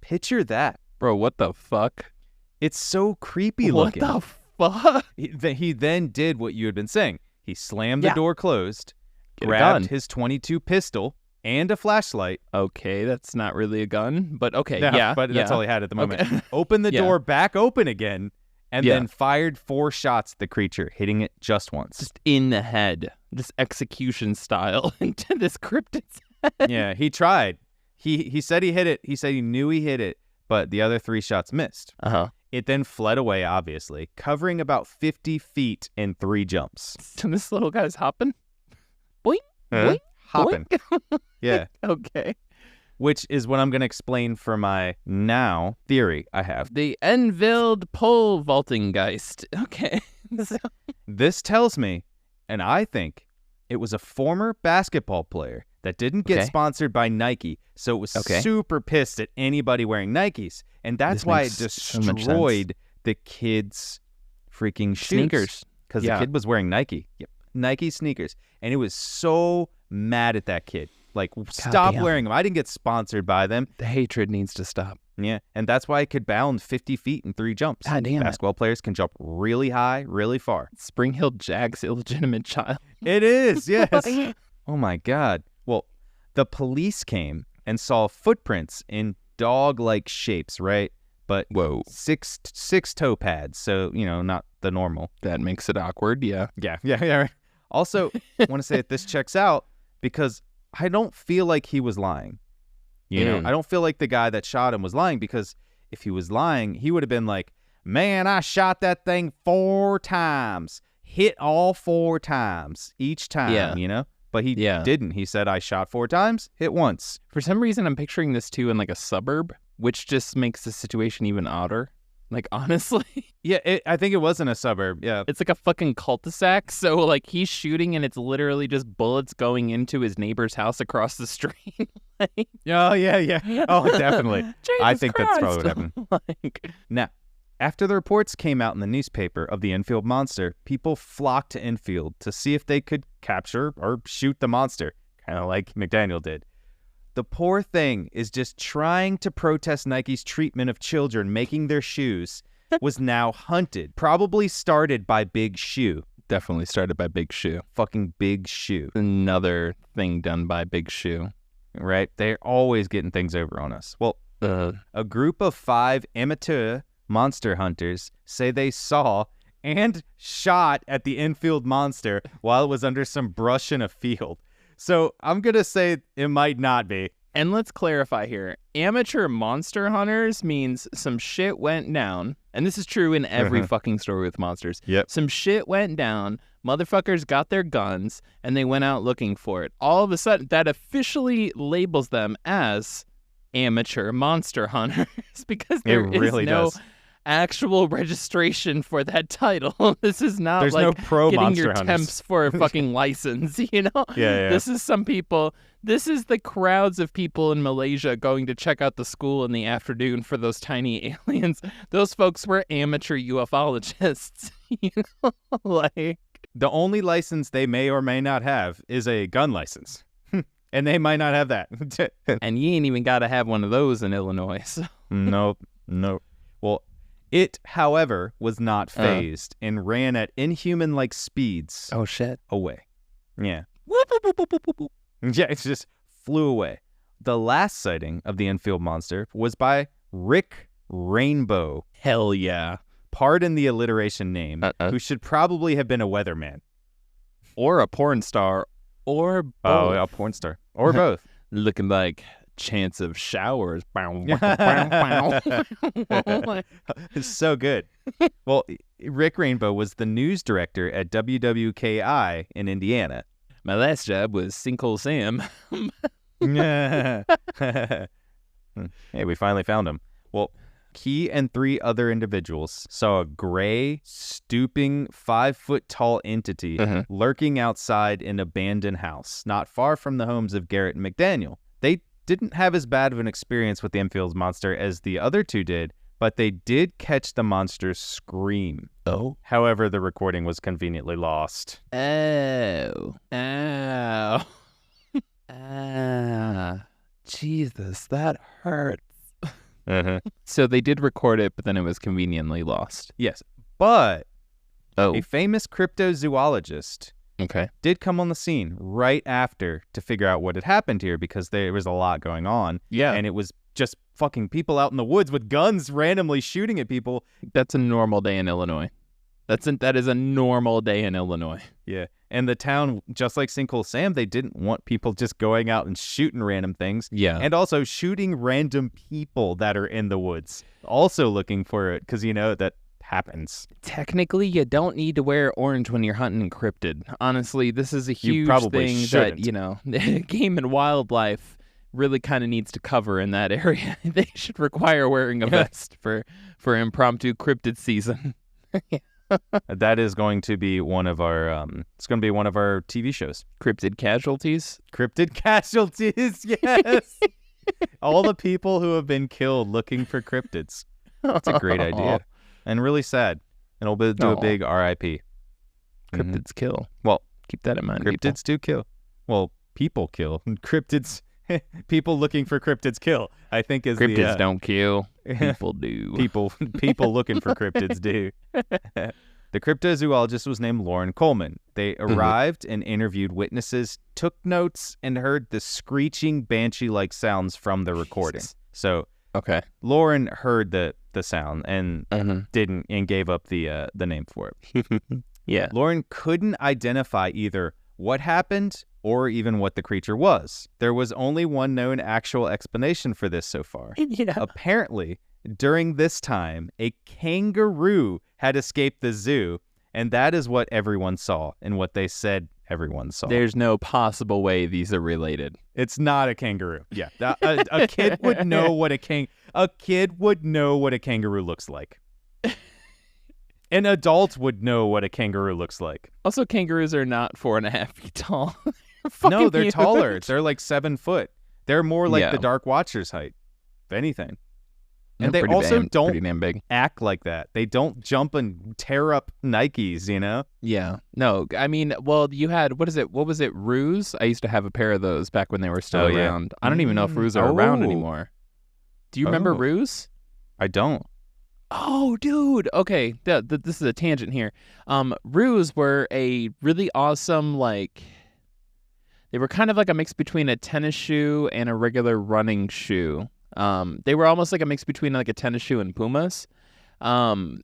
Picture that. Bro, what the fuck? It's so creepy looking. What the fuck? He then did what you had been saying. He slammed the door closed, grabbed his .22 pistol and a flashlight. Okay, that's not really a gun, but okay, But that's all he had at the moment. Opened the door back open again, and then fired 4 shots at the creature, hitting it just once. Just in the head. Just execution style into this cryptid's head. Yeah, he tried. He said he hit it. He said he knew he hit it, but the other 3 shots missed. It then fled away, obviously, covering about 50 feet in 3 jumps. So this little guy's hopping? Boing, boing, hopping. Boing. Yeah. Okay. Which is what I'm going to explain for my now theory I have. The Enfield pole vaulting geist. Okay. This tells me, and I think, It was a former basketball player that didn't get sponsored by Nike, so it was super pissed at anybody wearing Nikes. And that's why it destroyed the kid's freaking shoes. Sneakers. Because the kid was wearing Nike. Yep. Nike sneakers. And it was so mad at that kid. Like, stop wearing them. I didn't get sponsored by them. The hatred needs to stop. Yeah. And that's why it could bound 50 feet in 3 jumps. God damn Basketball players can jump really high, really far. Spring Hill Jack's illegitimate child. It is, yes. Oh, my God. Well, the police came and saw footprints in dog-like shapes, right? But six toe pads, so, not the normal. That makes it awkward, yeah. Yeah. Right. Also, I want to say that this checks out because I don't feel like he was lying. I don't feel like the guy that shot him was lying, because if he was lying, he would have been like, man, I shot that thing 4 times, hit all 4 times each time, But he didn't. He said, I shot 4 times, hit once. For some reason, I'm picturing this too in like a suburb, which just makes the situation even odder. Like, honestly. Yeah, I think it was in a suburb, yeah. It's like a fucking cul-de-sac, so like he's shooting and it's literally just bullets going into his neighbor's house across the street. Oh, yeah. Oh, definitely. I think that's probably what happened. Now, after the reports came out in the newspaper of the infield monster, people flocked to infield to see if they could capture or shoot the monster, kind of like McDaniel did. The poor thing is just trying to protest Nike's treatment of children making their shoes, was now hunted. Probably started by Big Shoe. Definitely started by Big Shoe. Fucking Big Shoe. Another thing done by Big Shoe. Right? They're always getting things over on us. Well, a group of 5 amateur monster hunters say they saw and shot at the infield monster while it was under some brush in a field. So I'm going to say it might not be. And let's clarify here. Amateur monster hunters means some shit went down. And this is true in every fucking story with monsters. Yep. Some shit went down. Motherfuckers got their guns and they went out looking for it. All of a sudden, that officially labels them as amateur monster hunters because there is no actual registration for that title. This is not There's like no pro getting monster your hunters. Temps for a fucking license, Yeah. This is some people, this is the crowds of people in Malaysia going to check out the school in the afternoon for those tiny aliens. Those folks were amateur ufologists, like. The only license they may or may not have is a gun license. And they might not have that. And you ain't even got to have one of those in Illinois. So. Nope. Well, it, however, was not phased and ran at inhuman-like speeds. Oh, shit. Away. Yeah. Yeah, it just flew away. The last sighting of the infield monster was by Rick Rainbow. Hell yeah. Pardon the alliteration name, who should probably have been a weatherman. Or a porn star, or both. Oh, a porn star. Or both. Looking like chance of showers. It's so good. Well, Rick Rainbow was the news director at WWKI in Indiana. My last job was Sinkhole Sam. Hey, we finally found him. Well, he and 3 other individuals saw a gray, stooping, 5-foot-tall entity lurking outside an abandoned house, not far from the homes of Garrett and McDaniel. They didn't have as bad of an experience with the infield monster as the other 2 did, but they did catch the monster scream. Oh. However, the recording was conveniently lost. Oh. Jesus, that hurts. So they did record it, but then it was conveniently lost. Yes, but Oh. A famous cryptozoologist did come on the scene right after to figure out what had happened here because there was a lot going on. Yeah. And it was just fucking people out in the woods with guns randomly shooting at people. That's a normal day in Illinois. That is a normal day in Illinois. Yeah. And the town, just like Sinkhole Sam, they didn't want people just going out and shooting random things. Yeah. And also shooting random people that are in the woods. Also looking for it because, that happens. Technically, you don't need to wear orange when you're hunting Cryptid. Honestly, this is a huge thing that, Game and Wildlife really kind of needs to cover in that area. They should require wearing a vest for impromptu Cryptid season. That is going to be one of our it's going to be one of our TV shows. Cryptid casualties. Cryptid casualties, yes. All the people who have been killed looking for cryptids. That's a great idea. And really sad. And we'll do a big RIP. Cryptids kill. Well, Keep that in mind. cryptids do kill. Well, people kill. Cryptids, people looking for cryptids kill, I think is Cryptids don't kill. People do. People looking for cryptids do. The cryptozoologist was named Lauren Coleman. They arrived and interviewed witnesses, took notes, and heard the screeching banshee-like sounds from the recording. Jesus. So Okay. Lauren heard the sound and didn't and gave up the name for it. Yeah. Lauren couldn't identify either what happened or even what the creature was. There was only one known actual explanation for this so far. Yeah. Apparently, during this time, a kangaroo had escaped the zoo, and that is what everyone saw and what they said everyone saw. There's no possible way these are related. It's not a kangaroo. Yeah, a kid would know what a kangaroo looks like. An adult would know what a kangaroo looks like. Also, kangaroos are not 4.5 feet tall. No, they're huge. taller. They're like 7 foot. They're more like Yeah. the Dark Watcher's height, if anything. And They're they pretty also pretty don't damn big. act like that. They don't jump and tear up Nikes, you know? Yeah. No, I mean, well, you had, what was it, Ruse? I used to have a pair of those back when they were still Oh, yeah. around. I don't even know if Ruse are around anymore. Do you remember Oh. Ruse? I don't. Oh, dude. Okay, this is a tangent here. Ruse were a really awesome, like, they were kind of like a mix between a tennis shoe and a regular running shoe. They were almost like a mix between like a tennis shoe and Pumas. And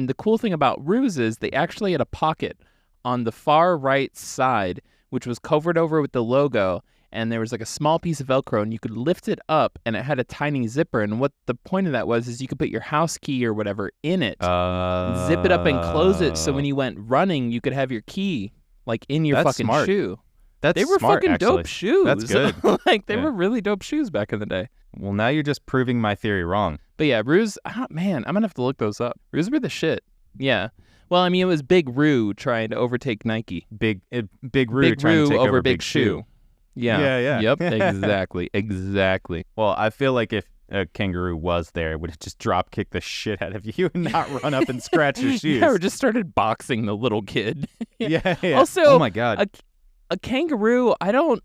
the cool thing about Ruse is they actually had a pocket on the far right side, which was covered over with the logo. And there was like a small piece of Velcro, and you could lift it up, and it had a tiny zipper. And what the point of that was is you could put your house key or whatever in it, zip it up and close it, so when you went running, you could have your key like in your That's fucking smart. shoe. That's They were smart, fucking actually. dope shoes. That's good. Like they Yeah. were really dope shoes back in the day. Well, now you're just proving my theory wrong. But yeah, Ruse, man, I'm gonna have to look those up. Ruse were the shit. Yeah. Well, I mean, it was Big Roo trying to overtake Nike. Big Roo Big trying Roo to take over Big Shoe. Yeah. Yeah. Yep. Exactly. Well, I feel like if a kangaroo was there, it would have just drop kick the shit out of you and not run up and scratch your shoes. Yeah, or just started boxing the little kid. Yeah. Also, oh my god. A kangaroo, I don't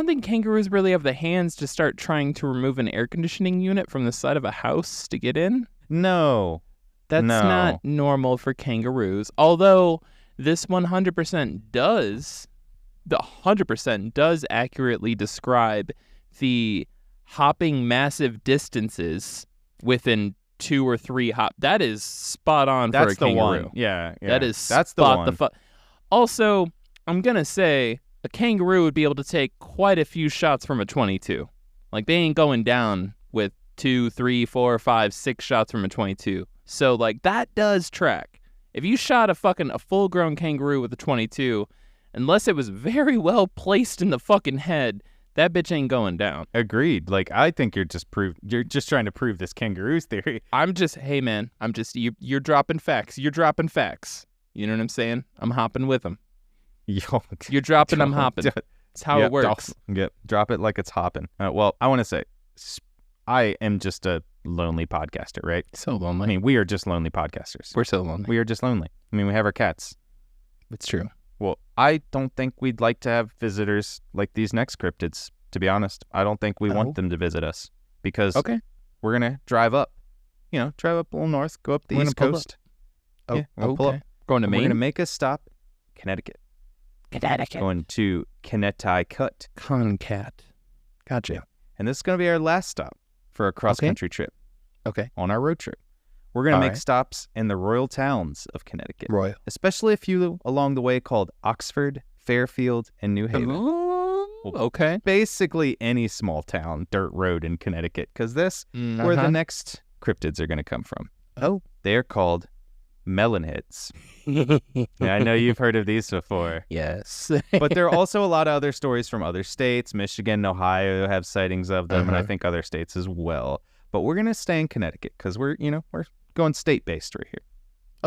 think kangaroos really have the hands to start trying to remove an air conditioning unit from the side of a house to get in. No. That's No. not normal for kangaroos. Although this 100% does accurately describe the hopping massive distances within 2 or 3 hop. That is spot on That's for a the kangaroo. one. Yeah. That is That's the spot one. the fuck. Also, I'm gonna say a kangaroo would be able to take quite a few shots from a 22. Like they ain't going down with 2, 3, 4, 5, 6 shots from a 22. So like that does track. If you shot a full-grown kangaroo with a 22, unless it was very well placed in the fucking head, that bitch ain't going down. Agreed. Like I think you're just trying to prove this kangaroo's theory. Hey man, you're dropping facts. You're dropping facts. You know what I'm saying? I'm hopping with them. Yo, You're dropping, I'm hopping. That's how it works. Drop it like it's hopping. Well, I want to say, I am just a lonely podcaster, right? So lonely. I mean, we are just lonely podcasters. We're so lonely. We are just lonely. I mean, we have our cats. It's true. Well, I don't think we'd like to have visitors like these next cryptids, to be honest. I don't think we want them to visit us because we're going to drive up. You know, drive up a little north, go up the East Coast. Oh, we'll pull up. Going to We're Maine? going to make a stop, Connecticut. Going to Connecticut. Concat. Gotcha. And this is going to be our last stop for a cross-country trip. Okay. On our road trip. We're going to make right. stops in the royal towns of Connecticut. Royal. Especially a few along the way called Oxford, Fairfield, and New Haven. Okay. Basically any small town, dirt road in Connecticut, because this where the next cryptids are going to come from. Oh. They're called melonheads. Yeah, I know you've heard of these before. Yes. But there are also a lot of other stories from other states. Michigan and Ohio have sightings of them, and I think other states as well. But we're going to stay in Connecticut because we're going state-based right here.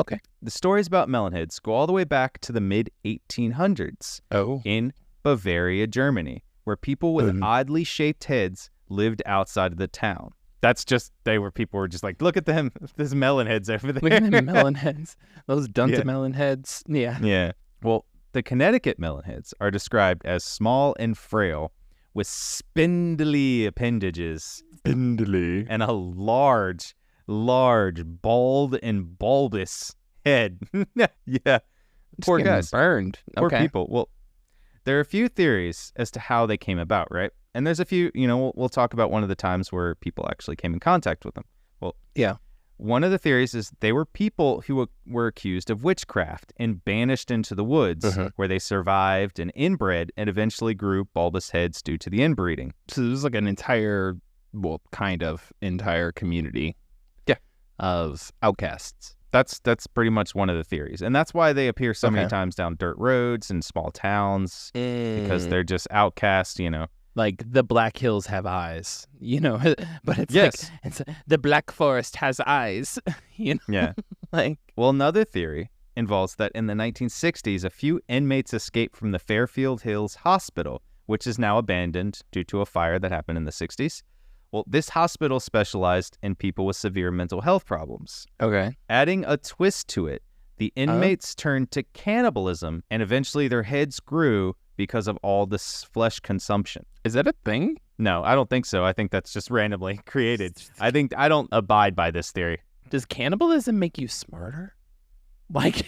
Okay. The stories about melonheads go all the way back to the mid-1800s in Bavaria, Germany, where people with oddly shaped heads lived outside of the town. That's just, people were just like, look at them, there's melon heads over there. Look at them melon heads. Those dunta melon heads. Yeah. Yeah. Well, the Connecticut melon heads are described as small and frail with spindly appendages. Spindly. And a large, bald and bulbous head. Yeah. Poor guys. Burned. Poor people. Well, there are a few theories as to how they came about, right? And there's a few, we'll talk about one of the times where people actually came in contact with them. Well, yeah. One of the theories is they were people who were accused of witchcraft and banished into the woods where they survived and inbred and eventually grew bulbous heads due to the inbreeding. So there's like an entire community of outcasts. That's pretty much one of the theories. And that's why they appear so many times down dirt roads and small towns because they're just outcasts, Like the Black Hills have eyes, but it's it's the Black Forest has eyes, Yeah. Well, another theory involves that in the 1960s, a few inmates escaped from the Fairfield Hills Hospital, which is now abandoned due to a fire that happened in the 60s. Well, this hospital specialized in people with severe mental health problems. Okay. Adding a twist to it, the inmates turned to cannibalism, and eventually their heads grew because of all this flesh consumption. Is that a thing? No, I don't think so. I think that's just randomly created. I don't abide by this theory. Does cannibalism make you smarter? Like,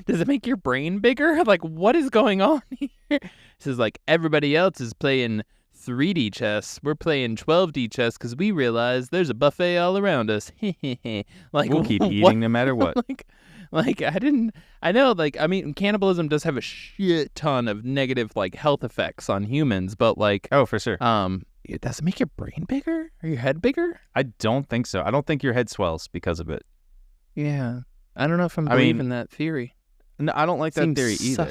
does it make your brain bigger? Like, what is going on here? This is like everybody else is playing 3D chess. We're playing 12D chess because we realize there's a buffet all around us. Like, we'll keep eating no matter what. Cannibalism does have a shit ton of negative, health effects on humans, but, oh, for sure. Does it make your brain bigger or your head bigger? I don't think so. I don't think your head swells because of it. Yeah. I don't know if I'm believing that theory. No, I don't like that theory either.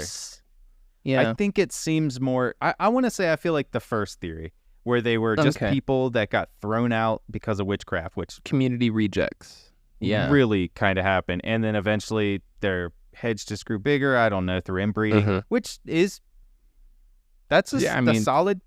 Yeah. I think it seems more, I want to say I feel like the first theory, where they were just people that got thrown out because of witchcraft, which community rejects. Yeah. Really kind of happened. And then eventually their heads just grew bigger, I don't know, through inbreeding, which is, that's a solid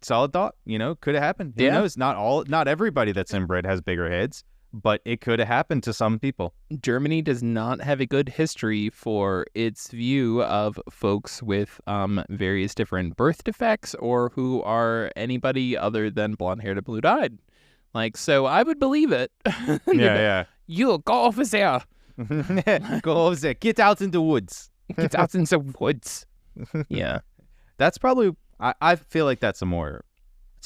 thought, could have happened. Who knows? Not everybody that's inbred has bigger heads, but it could have happened to some people. Germany does not have a good history for its view of folks with various different birth defects or who are anybody other than blonde-haired or blue-eyed. So I would believe it. Yeah. You go over there. Go over there. Get out in the woods. Get out in the woods. Yeah. That's probably, I feel like it's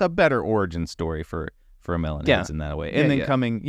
a better origin story for a melon heads in that way. And then coming,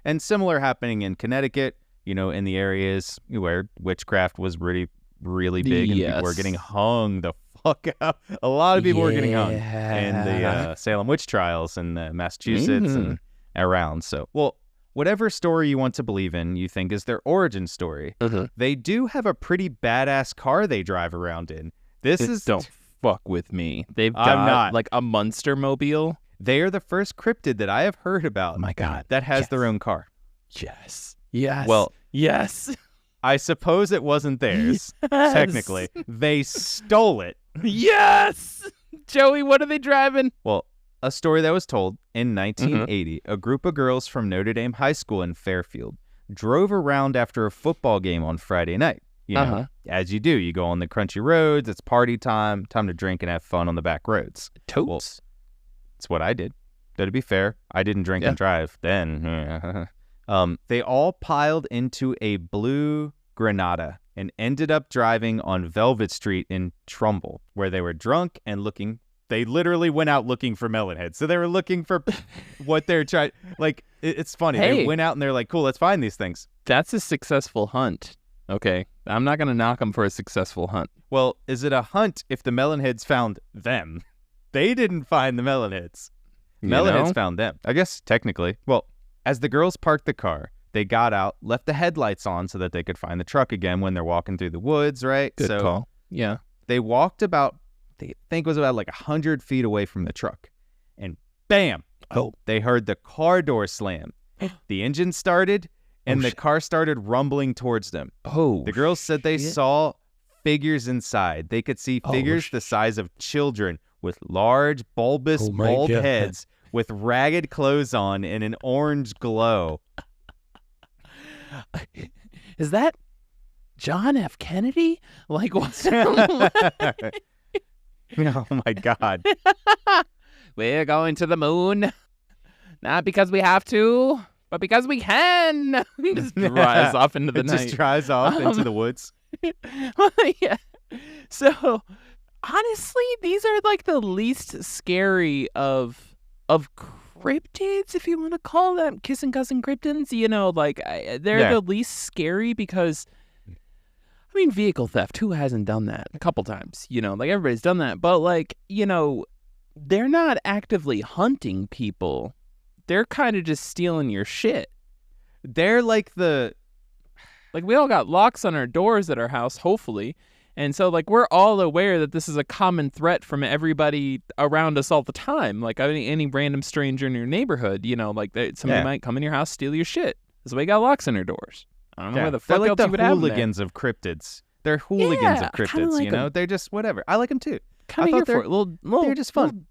and similar happening in Connecticut, in the areas where witchcraft was really, really big and people were getting hung the fuck up. A lot of people were getting hung in the Salem witch trials in Massachusetts and around. So, well, whatever story you want to believe in, you think is their origin story, they do have a pretty badass car they drive around in. Don't fuck with me. They've got a monster mobile. They are the first cryptid that I have heard about. Oh my God. That has their own car. Yes. Well, yes. I suppose it wasn't theirs. Yes. Technically. They stole it. Yes. Joey, what are they driving? Well, a story that was told in 1980, a group of girls from Notre Dame High School in Fairfield drove around after a football game on Friday night. As you do. You go on the crunchy roads. It's party time to drink and have fun on the back roads. Totes. Well, it's what I did. To be fair, I didn't drink and drive then. They all piled into a blue Granada and ended up driving on Velvet Street in Trumbull, where they were drunk and looking. They literally went out looking for melon heads. So they were looking for what they're trying. It's funny. Hey. They went out and they're like, cool, let's find these things. That's a successful hunt. Okay. I'm not going to knock them for a successful hunt. Well, is it a hunt if the melon heads found them? They didn't find the melon heads. Melon heads found them. I guess technically. Well, as the girls parked the car, they got out, left the headlights on so that they could find the truck again when they're walking through the woods, right? Good call. Yeah. They walked about, they think it was about 100 feet away from the truck. And bam! Oh. They heard the car door slam. The engine started, and the car started rumbling towards them. Oh, the girls said they saw figures inside. They could see figures the size of children with large, bulbous, bald heads with ragged clothes on and an orange glow. Is that John F. Kennedy? Like, what? Oh, my God. We're going to the moon. Not because we have to, but because we can. Just drives off into the night. Just drives off into the woods. Yeah. So, honestly, these are like the least scary of cryptids, if you want to call them kissing cousin cryptids. You know, like they're the least scary because, I mean, vehicle theft. Who hasn't done that a couple times? You know, like everybody's done that. But like, you know, they're not actively hunting people. They're kind of just stealing your shit. They're like we all got locks on our doors at our house, hopefully. And so, like, we're all aware that this is a common threat from everybody around us all the time. Like, any random stranger in your neighborhood, you know, like, somebody might come in your house, steal your shit. That's why we got locks on our doors. I don't know where the fuck else you would have them. They're like the hooligans of cryptids. They're hooligans of cryptids, like you know? They're just whatever. I like them, too. Kind of here for it. They're just fun.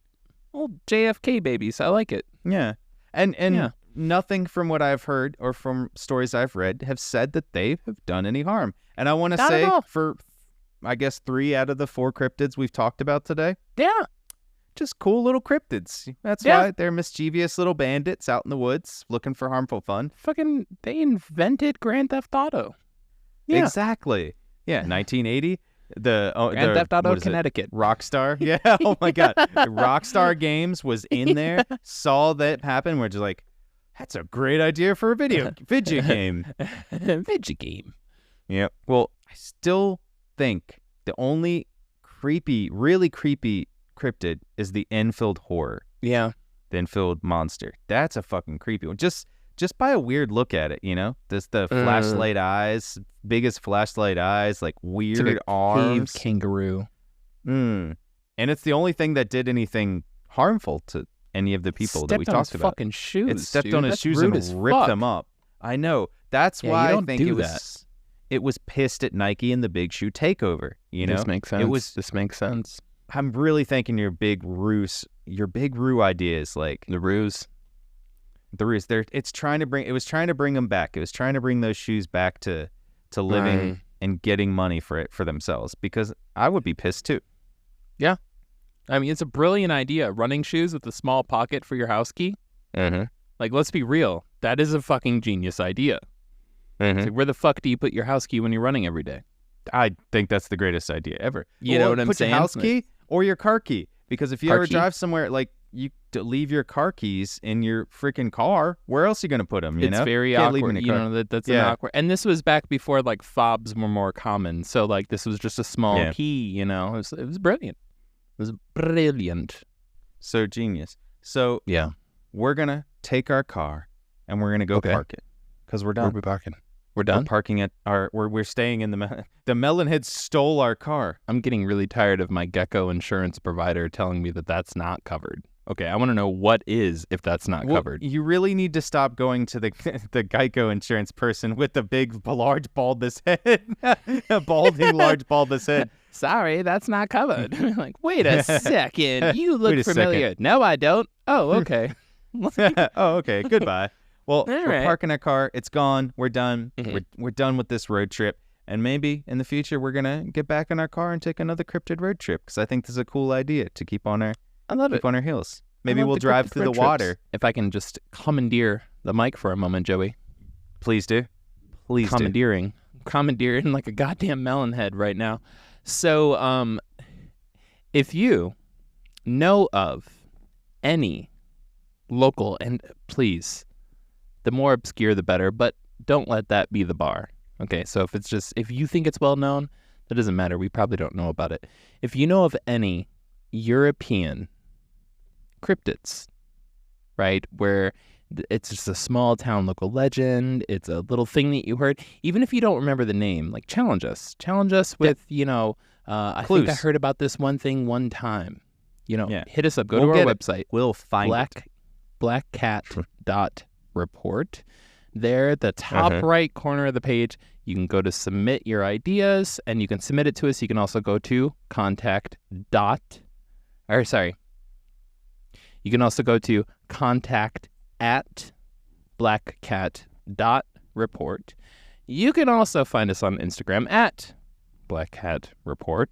Little JFK babies. I like it. Yeah. And nothing from what I've heard or from stories I've read have said that they have done any harm. And I want to say for, I guess, 3 out of the 4 cryptids we've talked about today. Yeah. Just cool little cryptids. That's why they're mischievous little bandits out in the woods looking for harmful fun. Fucking, they invented Grand Theft Auto. Yeah. Exactly. Yeah. 1980. Grand Theft Auto, Connecticut. Rockstar. Yeah. Oh my God. Rockstar Games was in there, saw that happen. We're just like, that's a great idea for a video game. Video game. Yeah. Well, I still think the only really creepy cryptid is the Enfield horror. Yeah. The Enfield monster. That's a fucking creepy one. Just by a weird look at it, you know? There's the flashlight eyes, biggest flashlight eyes, like weird arms. Cave kangaroo. And it's the only thing that did anything harmful to any of the people that we talked about. Fucking shoes. It stepped on his shoes and ripped them up. I know. That's why I think it was pissed at Nike and the Big Shoe takeover. You know, this makes sense. This makes sense. I'm really thinking your big rue ideas, like the ruse. It was trying to bring them back. It was trying to bring those shoes back to living and getting money for themselves, because I would be pissed too. Yeah. I mean, it's a brilliant idea. Running shoes with a small pocket for your house key. Mm-hmm. Like, let's be real. That is a fucking genius idea. Mm-hmm. Like, where the fuck do you put your house key when you're running every day? I think that's the greatest idea ever. You know what I'm saying? Put your house key or your car key. Because if you ever drive somewhere, like, you leave your car keys in your freaking car, where else are you going to put them? It's very awkward. You know, that's an awkward. And this was back before, like, fobs were more common. So, like, this was just a small key, you know. It was brilliant. It was brilliant. So genius. So, we're going to take our car and we're going to go park it. Because we're done. Where are we parking? We're done? We're parking at we're staying in the Melonheads stole our car. I'm getting really tired of my Gecko insurance provider telling me that that's not covered. Okay, I want to know what is if that's not covered. You really need to stop going to the Geico insurance person with the big, large, bulbous head. A balding, large, bulbous head. Sorry, that's not covered. Like, wait a second. You look familiar. No, I don't. Oh, okay. Oh, okay. Goodbye. Well, we're parking our car. It's gone. We're done. Mm-hmm. We're done with this road trip. And maybe in the future, we're going to get back in our car and take another cryptid road trip, because I think this is a cool idea to keep on our heels. Maybe we'll drive through the water. If I can just commandeer the mic for a moment, Joey. Please do. Commandeering like a goddamn melon head right now. So, if you know of any local, and please, the more obscure the better, but don't let that be the bar. Okay, so if you think it's well known, that doesn't matter. We probably don't know about it. If you know of any European cryptids, right, where it's just a small town local legend, it's a little thing that you heard, even if you don't remember the name, like challenge us with, you know, I think I heard about this one thing one time, you know, hit us up, go to our website. We'll find blackcat.report. There at the top right corner of the page, you can go to submit your ideas, and you can submit it to us. You can also go to contact at blackcat.report. You can also find us on Instagram at blackcatreport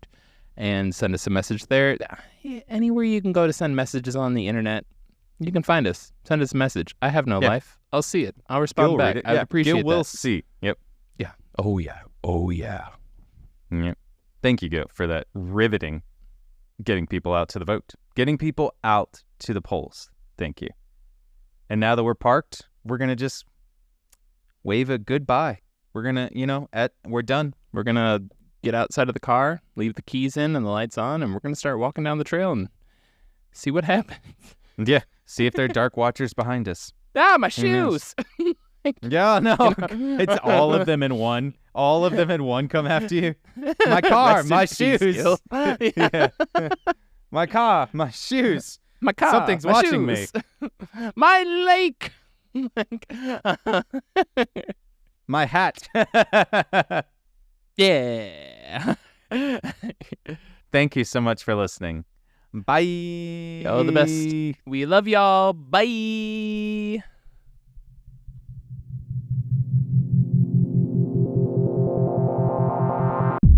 and send us a message there. Anywhere you can go to send messages on the internet, you can find us. Send us a message. I have no life. I'll see it. I'll respond back. I would appreciate Gil will that. see. Yep. Yeah. Oh, yeah. Oh, yeah. Yep. Thank you, Gil, for that riveting getting people out to the vote. Getting people out to the polls. Thank you. And now that we're parked, we're going to just wave a goodbye. We're going to, we're done. We're going to get outside of the car, leave the keys in and the lights on, and we're going to start walking down the trail and see what happens. Yeah. See if there are dark watchers behind us. Ah, my shoes. Yeah, no. It's all of them in one. All of them in one come after you. My car, my shoes. Yeah. My car, my shoes. My car, something's my watching shoes. me. My lake. My hat. Yeah. Thank you so much for listening. Bye. All the best. We love y'all. Bye.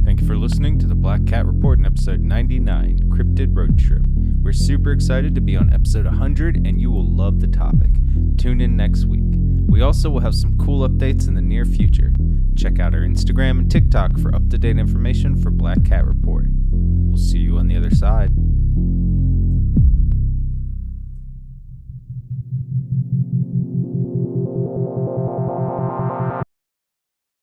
Thank you for listening to the Black Cat Report in episode 99, Cryptid Road Trip. We're super excited to be on episode 100, and you will love the topic. Tune in next week. We also will have some cool updates in the near future. Check out our Instagram and TikTok for up-to-date information for Black Cat Report. We'll see you on the other side.